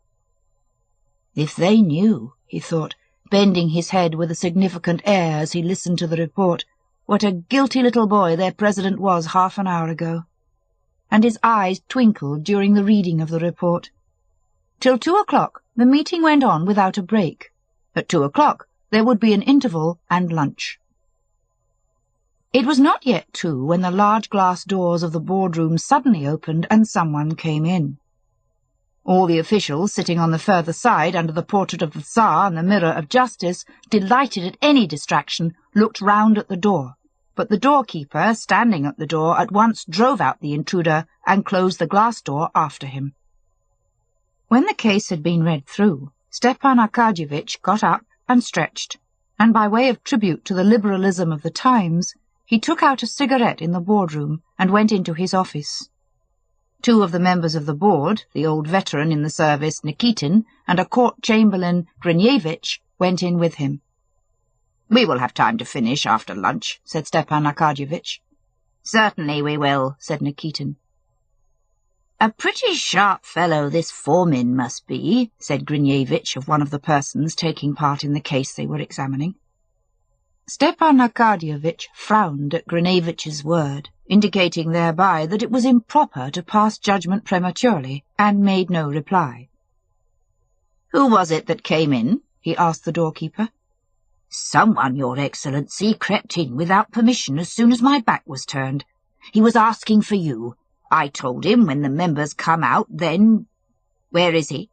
If they knew, he thought, bending his head with a significant air as he listened to the report, what a guilty little boy their president was half an hour ago. And his eyes twinkled during the reading of the report. Till 2 o'clock the meeting went on without a break. At 2 o'clock there would be an interval and lunch. It was not yet 2 when the large glass doors of the boardroom suddenly opened and someone came in. All the officials, sitting on the further side under the portrait of the Tsar and the mirror of justice, delighted at any distraction, looked round at the door, but the doorkeeper, standing at the door, at once drove out the intruder and closed the glass door after him. When the case had been read through, Stepan Arkadyevitch got up and stretched, and by way of tribute to the liberalism of the times, he took out a cigarette in the boardroom and went into his office. 2 of the members of the board, the old veteran in the service, Nikitin, and a court chamberlain, Grinievich, went in with him. "We will have time to finish after lunch," said Stepan Arkadyevitch. "Certainly we will," said Nikitin. "A pretty sharp fellow this Fomin must be," said Grinievich of one of the persons taking part in the case they were examining. Stepan Arkadyevitch frowned at Grinevich's word, indicating thereby that it was improper to pass judgment prematurely, and made no reply. "Who was it that came in?" he asked the doorkeeper. "Someone, Your Excellency, crept in without permission as soon as my back was turned. He was asking for you. I told him when the members come out, then—" "Where is he?"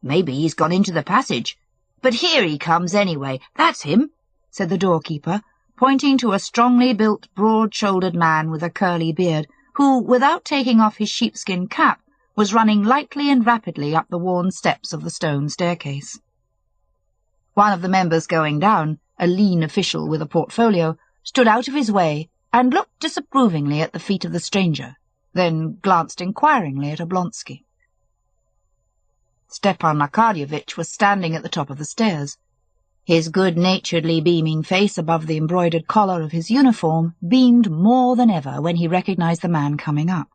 "Maybe he's gone into the passage. But here he comes anyway. That's him," said the doorkeeper, pointing to a strongly built, broad-shouldered man with a curly beard, who, without taking off his sheepskin cap, was running lightly and rapidly up the worn steps of the stone staircase. One of the members going down, a lean official with a portfolio, stood out of his way and looked disapprovingly at the feet of the stranger, then glanced inquiringly at Oblonsky. Stepan Arkadyevitch was standing at the top of the stairs. His good-naturedly beaming face above the embroidered collar of his uniform beamed more than ever when he recognized the man coming up.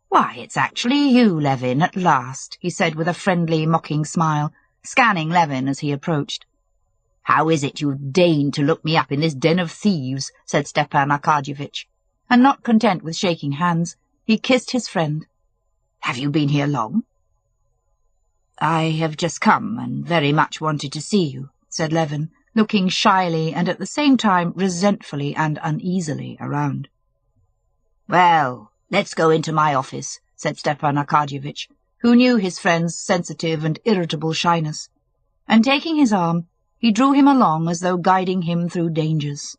"Why, it's actually you, Levin, at last," he said with a friendly, mocking smile, scanning Levin as he approached. "How is it you've deigned to look me up in this den of thieves?" said Stepan Arkadyevitch, and not content with shaking hands, he kissed his friend. "Have you been here long?" "I have just come, and very much wanted to see you," said Levin, looking shyly and at the same time resentfully and uneasily around. "Well, let's go into my office," said Stepan Arkadyevitch, who knew his friend's sensitive and irritable shyness, and taking his arm, he drew him along as though guiding him through dangers.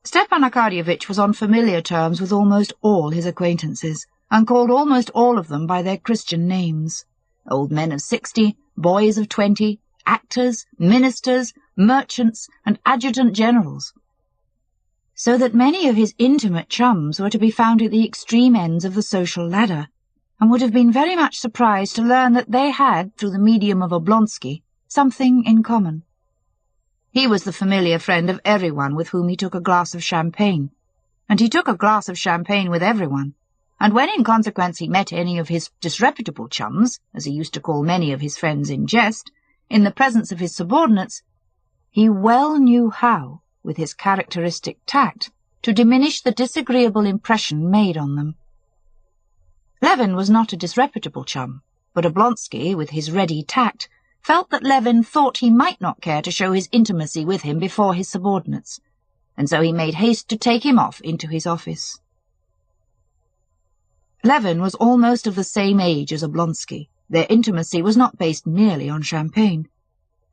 Stepan Arkadyevitch was on familiar terms with almost all his acquaintances, and called almost all of them by their Christian names. Old men of 60, boys of 20, actors, ministers, merchants, and adjutant generals. So that many of his intimate chums were to be found at the extreme ends of the social ladder, and would have been very much surprised to learn that they had, through the medium of Oblonsky, something in common. He was the familiar friend of everyone with whom he took a glass of champagne, and he took a glass of champagne with everyone, and when in consequence he met any of his disreputable chums, as he used to call many of his friends in jest, in the presence of his subordinates, he well knew how, with his characteristic tact, to diminish the disagreeable impression made on them. Levin was not a disreputable chum, but Oblonsky, with his ready tact, felt that Levin thought he might not care to show his intimacy with him before his subordinates, and so he made haste to take him off into his office. Levin was almost of the same age as Oblonsky. Their intimacy was not based merely on champagne.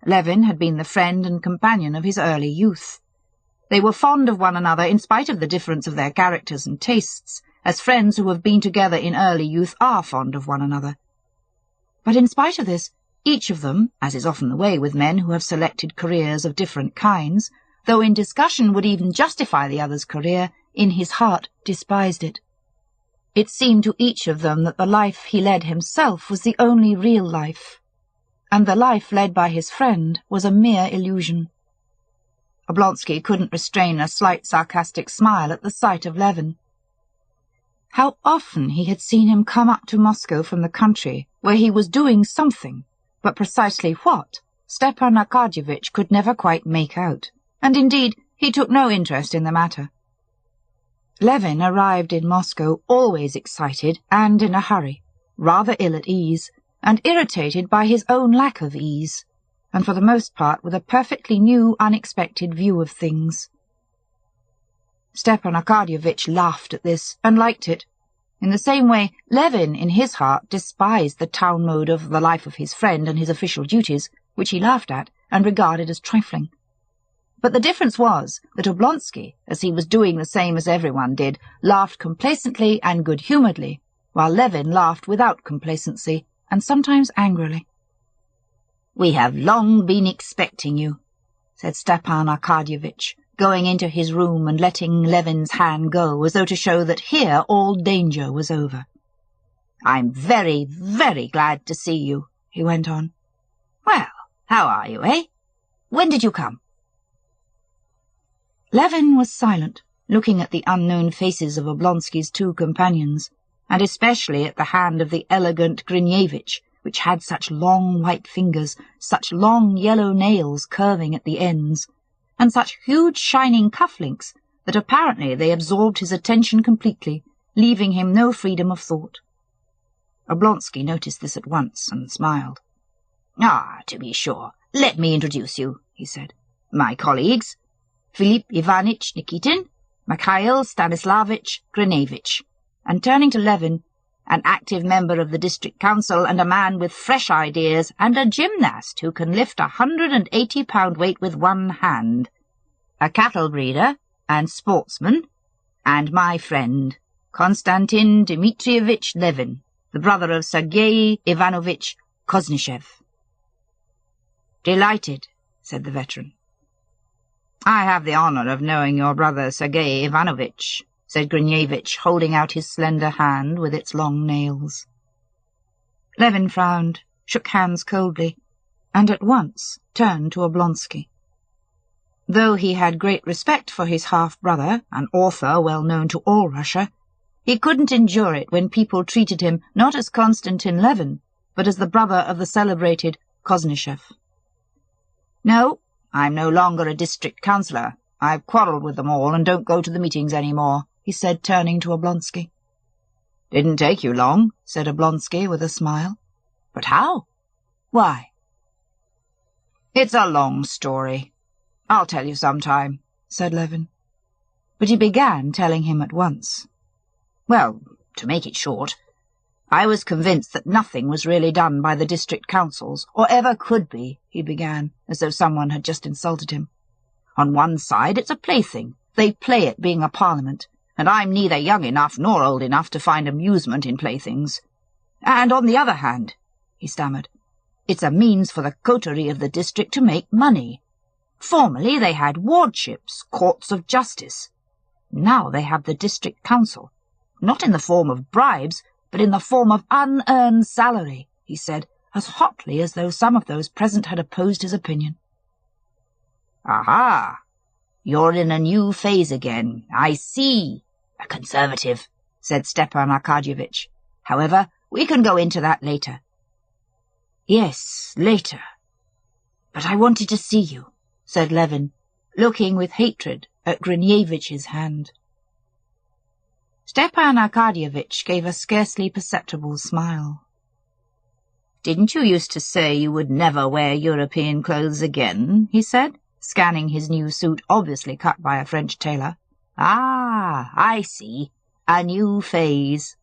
Levin had been the friend and companion of his early youth. They were fond of one another in spite of the difference of their characters and tastes, as friends who have been together in early youth are fond of one another. But in spite of this, each of them, as is often the way with men who have selected careers of different kinds, though in discussion would even justify the other's career, in his heart despised it. It seemed to each of them that the life he led himself was the only real life, and the life led by his friend was a mere illusion. Oblonsky couldn't restrain a slight sarcastic smile at the sight of Levin. How often he had seen him come up to Moscow from the country, where he was doing something, but precisely what, Stepan Arkadyevitch could never quite make out, and indeed he took no interest in the matter. Levin arrived in Moscow always excited and in a hurry, rather ill at ease, and irritated by his own lack of ease, and for the most part with a perfectly new, unexpected view of things. Stepan Arkadyevitch laughed at this, and liked it. In the same way, Levin, in his heart, despised the town mode of the life of his friend and his official duties, which he laughed at and regarded as trifling. But the difference was that Oblonsky, as he was doing the same as everyone did, laughed complacently and good-humouredly, while Levin laughed without complacency, and sometimes angrily. "We have long been expecting you," said Stepan Arkadyevitch, going into his room and letting Levin's hand go, as though to show that here all danger was over. "I'm very, very glad to see you," he went on. "Well, how are you, eh? When did you come?" Levin was silent, looking at the unknown faces of Oblonsky's two companions, and especially at the hand of the elegant Grinevitch, which had such long white fingers, such long yellow nails curving at the ends, and such huge shining cufflinks that apparently they absorbed his attention completely, leaving him no freedom of thought. Oblonsky noticed this at once and smiled. "Ah, to be sure. Let me introduce you," he said. "My colleagues, Philip Ivanitch Nikitin, Mikhail Stanislavitch Grinevitch," and turning to Levin, "an active member of the district council and a man with fresh ideas and a gymnast who can lift 180-pound weight with one hand, a cattle breeder and sportsman, and my friend, Konstantin Dmitrievitch Levin, the brother of Sergei Ivanovitch Koznishev." "Delighted," said the veteran. "I have the honour of knowing your brother Sergei Ivanovitch," said Grinevitch, holding out his slender hand with its long nails. Levin frowned, shook hands coldly, and at once turned to Oblonsky. Though he had great respect for his half-brother, an author well known to all Russia, he couldn't endure it when people treated him not as Konstantin Levin, but as the brother of the celebrated Koznishev. "No, I'm no longer a district councillor. I've quarrelled with them all and don't go to the meetings any more," he said, turning to Oblonsky. "Didn't take you long," said Oblonsky with a smile. "But how? Why?" "It's a long story. I'll tell you sometime," said Levin. But he began telling him at once. "Well, to make it short, I was convinced that nothing was really done by the district councils, or ever could be," he began, as though someone had just insulted him. "On one side it's a plaything, They play at being a parliament, and I'm neither young enough nor old enough to find amusement in playthings. And on the other hand, he stammered, it's a means for the coterie of the district to make money. Formerly they had wardships, courts of justice. Now they have the district council, not in the form of bribes, but in the form of unearned salary, he said, as hotly as though some of those present had opposed his opinion. Aha! You're in a new phase again, I see. A conservative, said Stepan Arkadyevitch. However, we can go into that later. Yes, later. But I wanted to see you, said Levin, looking with hatred at Grinevitch's hand. Stepan Arkadyevitch gave a scarcely perceptible smile. Didn't you used to say you would never wear European clothes again? He said, scanning his new suit, obviously cut by a French tailor. Ah, I see. A new phase.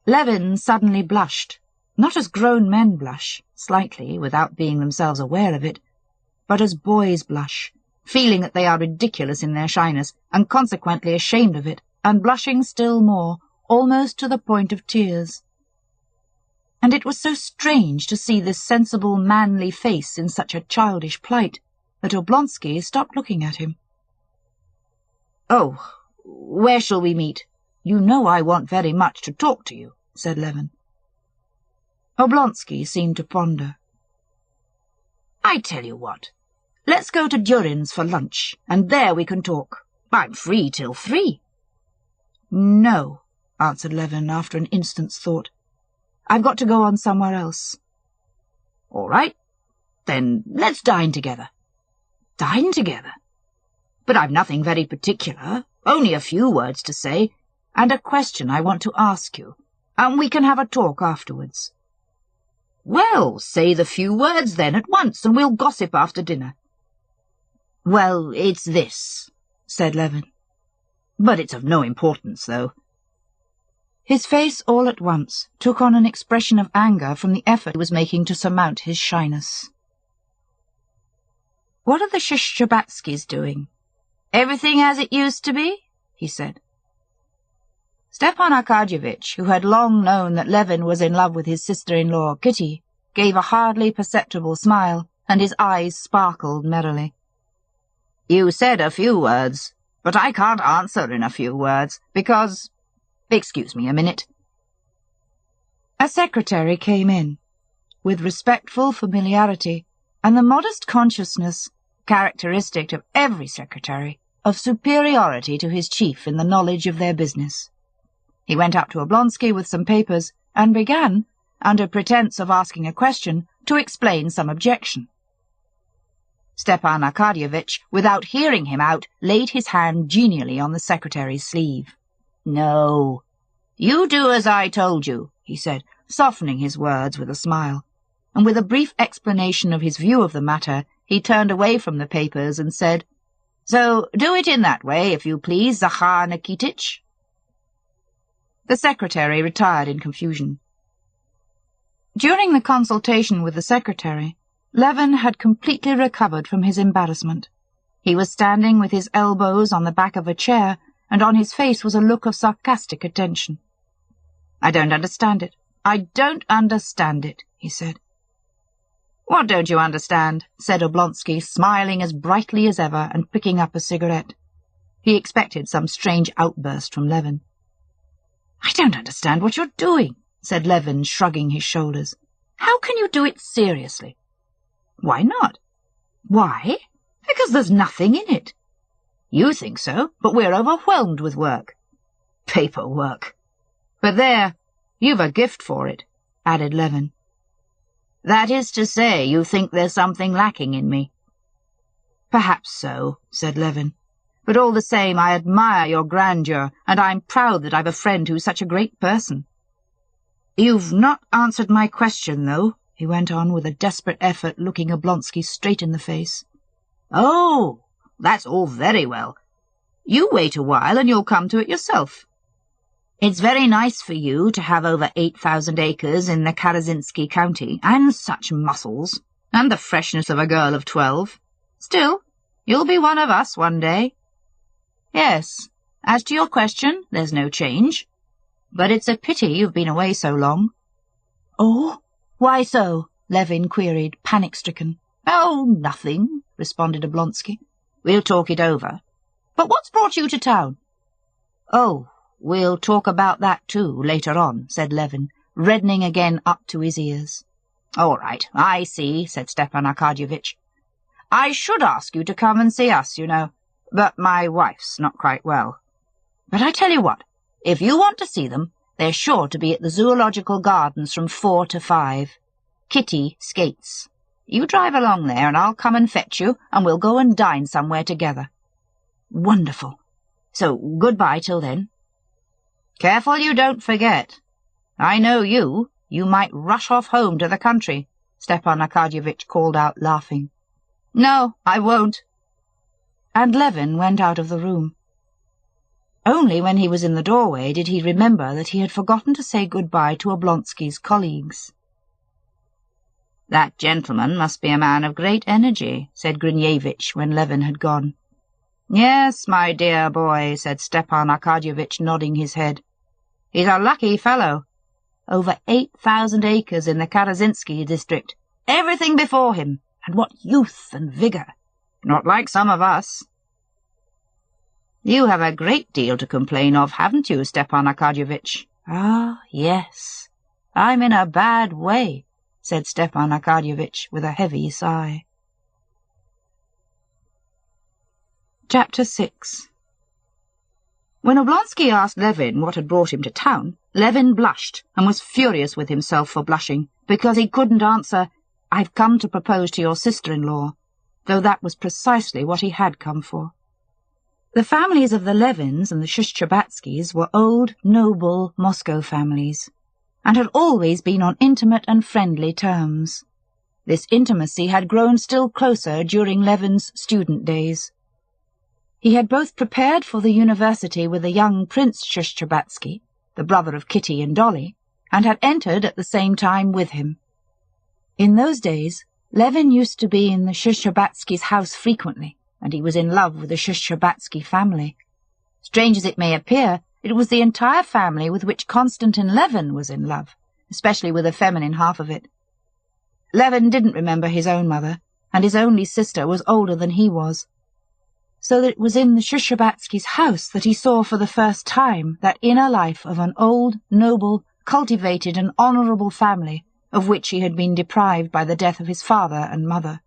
Levin suddenly blushed, not as grown men blush, slightly, without being themselves aware of it, but as boys blush, feeling that they are ridiculous in their shyness, and consequently ashamed of it, and blushing still more, almost to the point of tears. And it was so strange to see this sensible, manly face in such a childish plight, that Oblonsky stopped looking at him. "Oh, where shall we meet? You know I want very much to talk to you," said Levin. Oblonsky seemed to ponder. "I tell you what, let's go to Durin's for lunch, and there we can talk. I'm free till 3. "No," answered Levin after an instant's thought. "I've got to go on somewhere else." "All right, then let's dine together." "Dine together? But I've nothing very particular, only a few words to say, and a question I want to ask you, and we can have a talk afterwards." "Well, say the few words then at once, and we'll gossip after dinner." "Well, it's this," said Levin. "But it's of no importance, though." His face all at once took on an expression of anger from the effort he was making to surmount his shyness. "What are the Shchebatskys doing?" "Everything as it used to be," he said. Stepan Arkadyevitch, who had long known that Levin was in love with his sister-in-law, Kitty, gave a hardly perceptible smile, and his eyes sparkled merrily. "You said a few words, but I can't answer in a few words, because— Excuse me a minute." A secretary came in, with respectful familiarity, and the modest consciousness, characteristic of every secretary, of superiority to his chief in the knowledge of their business. He went up to Oblonsky with some papers, and began, under pretence of asking a question, to explain some objection. Stepan Arkadyevitch, without hearing him out, laid his hand genially on the secretary's sleeve. "No, you do as I told you," he said, softening his words with a smile, and with a brief explanation of his view of the matter, he turned away from the papers and said, "So do it in that way, if you please, Zakhar Nikitich." The secretary retired in confusion. During the consultation with the secretary, Levin had completely recovered from his embarrassment. He was standing with his elbows on the back of a chair, and on his face was a look of sarcastic attention. "I don't understand it. I don't understand it," he said. "What don't you understand?" said Oblonsky, smiling as brightly as ever and picking up a cigarette. He expected some strange outburst from Levin. "I don't understand what you're doing," said Levin, shrugging his shoulders. "How can you do it seriously?" "Why not?" "Why? Because there's nothing in it." "You think so, but we're overwhelmed with work." "Paperwork. But there, you've a gift for it," added Levin. "That is to say, you think there's something lacking in me." "Perhaps so," said Levin. "But all the same, I admire your grandeur, and I'm proud that I've a friend who's such a great person." "You've not answered my question, though," he went on with a desperate effort, looking Oblonsky straight in the face. "Oh, that's all very well. You wait a while and you'll come to it yourself. It's very nice for you to have over 8,000 acres in the Karazinsky county, and such muscles, and the freshness of a girl of 12. Still, you'll be one of us one day." Yes, as to your question, there's no change. But it's a pity you've been away so long. Oh, why so? Levin queried, panic-stricken. Oh, nothing, responded Oblonsky. We'll talk it over. But what's brought you to town? Oh, we'll talk about that too later on, said Levin, reddening again up to his ears. All right, I see, said Stepan Arkadyevitch. I should ask you to come and see us, you know, but my wife's not quite well. But I tell you what, if you want to see them, they're sure to be at the Zoological Gardens from 4 to 5. Kitty skates. You drive along there and I'll come and fetch you, and we'll go and dine somewhere together. Wonderful. So goodbye till then. Careful you don't forget. I know you. You might rush off home to the country, Stepan Arkadyevitch called out, laughing. No, I won't. And Levin went out of the room. Only when he was in the doorway did he remember that he had forgotten to say goodbye to Oblonsky's colleagues. That gentleman must be a man of great energy, said Grinevitch when Levin had gone. Yes, my dear boy, said Stepan Arkadyevitch, nodding his head. He's a lucky fellow. Over 8,000 acres in the Karazinsky district. Everything before him, and what youth and vigour. Not like some of us. You have a great deal to complain of, haven't you, Stepan Arkadyevitch? Ah, yes. I'm in a bad way, said Stepan Arkadyevitch with a heavy sigh. Chapter 6. When Oblonsky asked Levin what had brought him to town, Levin blushed and was furious with himself for blushing, because he couldn't answer, I've come to propose to your sister-in-law, though that was precisely what he had come for. The families of the Levins and the Shishchabatskys were old, noble Moscow families, and had always been on intimate and friendly terms. This intimacy had grown still closer during Levin's student days. He had both prepared for the university with a young Prince Shishchabatsky, the brother of Kitty and Dolly, and had entered at the same time with him. In those days, Levin used to be in the Shishchabatskys' house frequently, and he was in love with the Shishchabatsky family. Strange as it may appear, it was the entire family with which Konstantin Levin was in love, especially with the feminine half of it. Levin didn't remember his own mother, and his only sister was older than he was, so that it was in the Shishchabatskys' house that he saw for the first time that inner life of an old, noble, cultivated and honourable family of which he had been deprived by the death of his father and mother.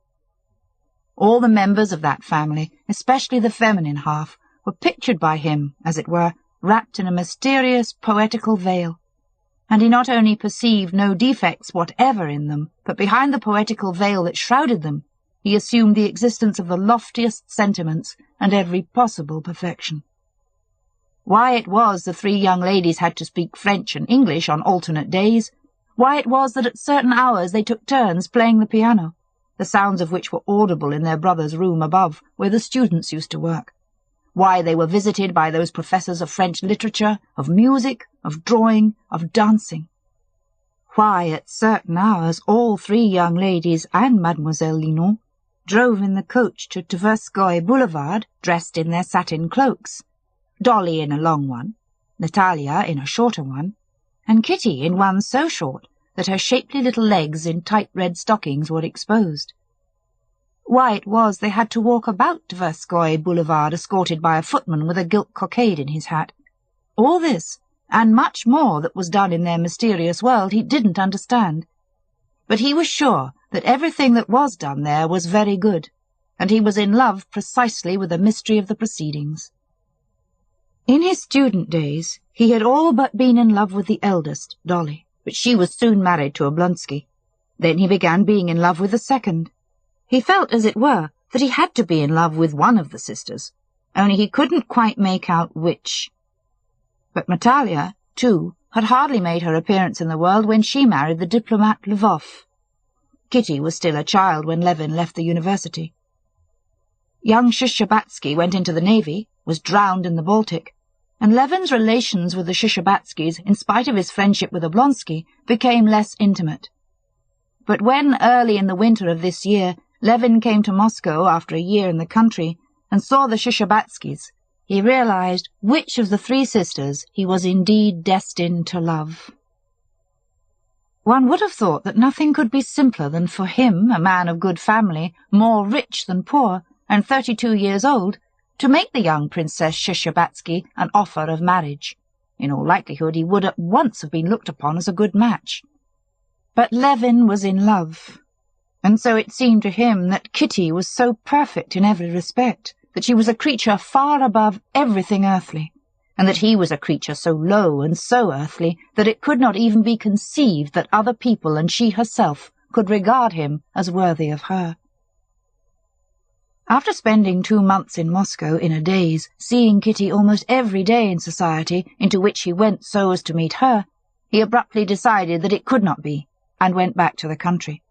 All the members of that family, especially the feminine half, were pictured by him, as it were, wrapped in a mysterious, poetical veil, and he not only perceived no defects whatever in them, but behind the poetical veil that shrouded them, he assumed the existence of the loftiest sentiments and every possible perfection. Why it was the 3 young ladies had to speak French and English on alternate days, why it was that at certain hours they took turns playing the piano, the sounds of which were audible in their brother's room above, where the students used to work, why they were visited by those professors of French literature, of music, of drawing, of dancing, why at certain hours all 3 young ladies and Mademoiselle Linon drove in the coach to Tverskoy Boulevard dressed in their satin cloaks, Dolly in a long one, Natalia in a shorter one, and Kitty in one so short that her shapely little legs in tight red stockings were exposed. Why it was they had to walk about Tverskoy Boulevard escorted by a footman with a gilt cockade in his hat. All this, and much more that was done in their mysterious world, he didn't understand. But he was sure that everything that was done there was very good, and he was in love precisely with the mystery of the proceedings. In his student days, he had all but been in love with the eldest, Dolly, but she was soon married to Oblonsky. Then he began being in love with the second. He felt, as it were, that he had to be in love with one of the sisters, only he couldn't quite make out which. But Natalia, too, had hardly made her appearance in the world when she married the diplomat Lvov. Kitty was still a child when Levin left the university. Young Shishchabatsky went into the navy, was drowned in the Baltic, and Levin's relations with the Shishchabatskys, in spite of his friendship with Oblonsky, became less intimate. But when, early in the winter of this year, Levin came to Moscow after a year in the country and saw the Shishchabatskys, he realized which of the three sisters he was indeed destined to love. One would have thought that nothing could be simpler than for him, a man of good family, more rich than poor, and 32 years old, to make the young Princess Shchebatsky an offer of marriage. In all likelihood he would at once have been looked upon as a good match. But Levin was in love, and so it seemed to him that Kitty was so perfect in every respect, that she was a creature far above everything earthly, and that he was a creature so low and so earthly that it could not even be conceived that other people and she herself could regard him as worthy of her. After spending 2 months in Moscow in a daze, seeing Kitty almost every day in society into which he went so as to meet her, he abruptly decided that it could not be, and went back to the country.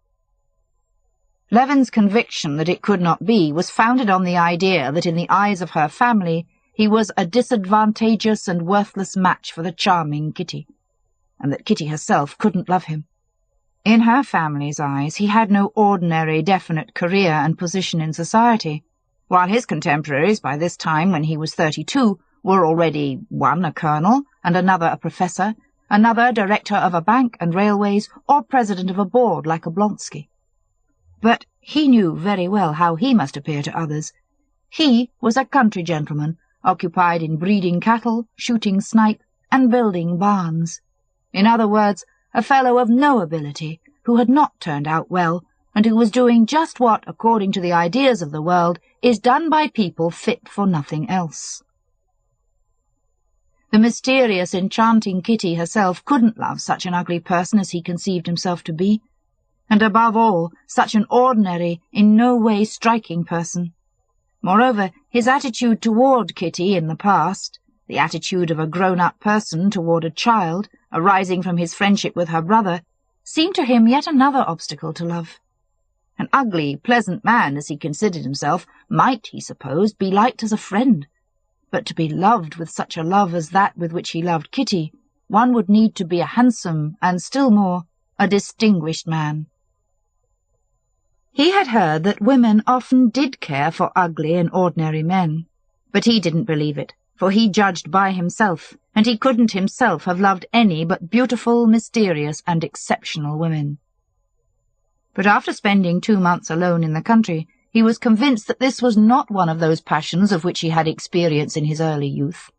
Levin's conviction that it could not be was founded on the idea that in the eyes of her family he was a disadvantageous and worthless match for the charming Kitty, and that Kitty herself couldn't love him. In her family's eyes he had no ordinary definite career and position in society, while his contemporaries by this time, when he was 32, were already one a colonel, and another a professor, another director of a bank and railways, or president of a board like Oblonsky. But he knew very well how he must appear to others. He was a country gentleman, occupied in breeding cattle, shooting snipe, and building barns. In other words, a fellow of no ability, who had not turned out well, and who was doing just what, according to the ideas of the world, is done by people fit for nothing else. The mysterious, enchanting Kitty herself couldn't love such an ugly person as he conceived himself to be, and above all, such an ordinary, in no way striking person. Moreover, his attitude toward Kitty in the past, the attitude of a grown-up person toward a child, arising from his friendship with her brother, seemed to him yet another obstacle to love. An ugly, pleasant man, as he considered himself, might, he supposed, be liked as a friend, but to be loved with such a love as that with which he loved Kitty, one would need to be a handsome, and still more, a distinguished man. He had heard that women often did care for ugly and ordinary men, but he didn't believe it, for he judged by himself, and he couldn't himself have loved any but beautiful, mysterious, and exceptional women. But after spending 2 months alone in the country, he was convinced that this was not one of those passions of which he had experience in his early youth,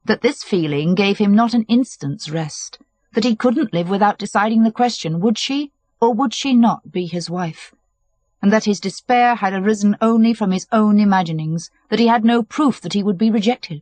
that this feeling gave him not an instant's rest, that he couldn't live without deciding the question, would she or would she not be his wife, and that his despair had arisen only from his own imaginings, that he had no proof that he would be rejected.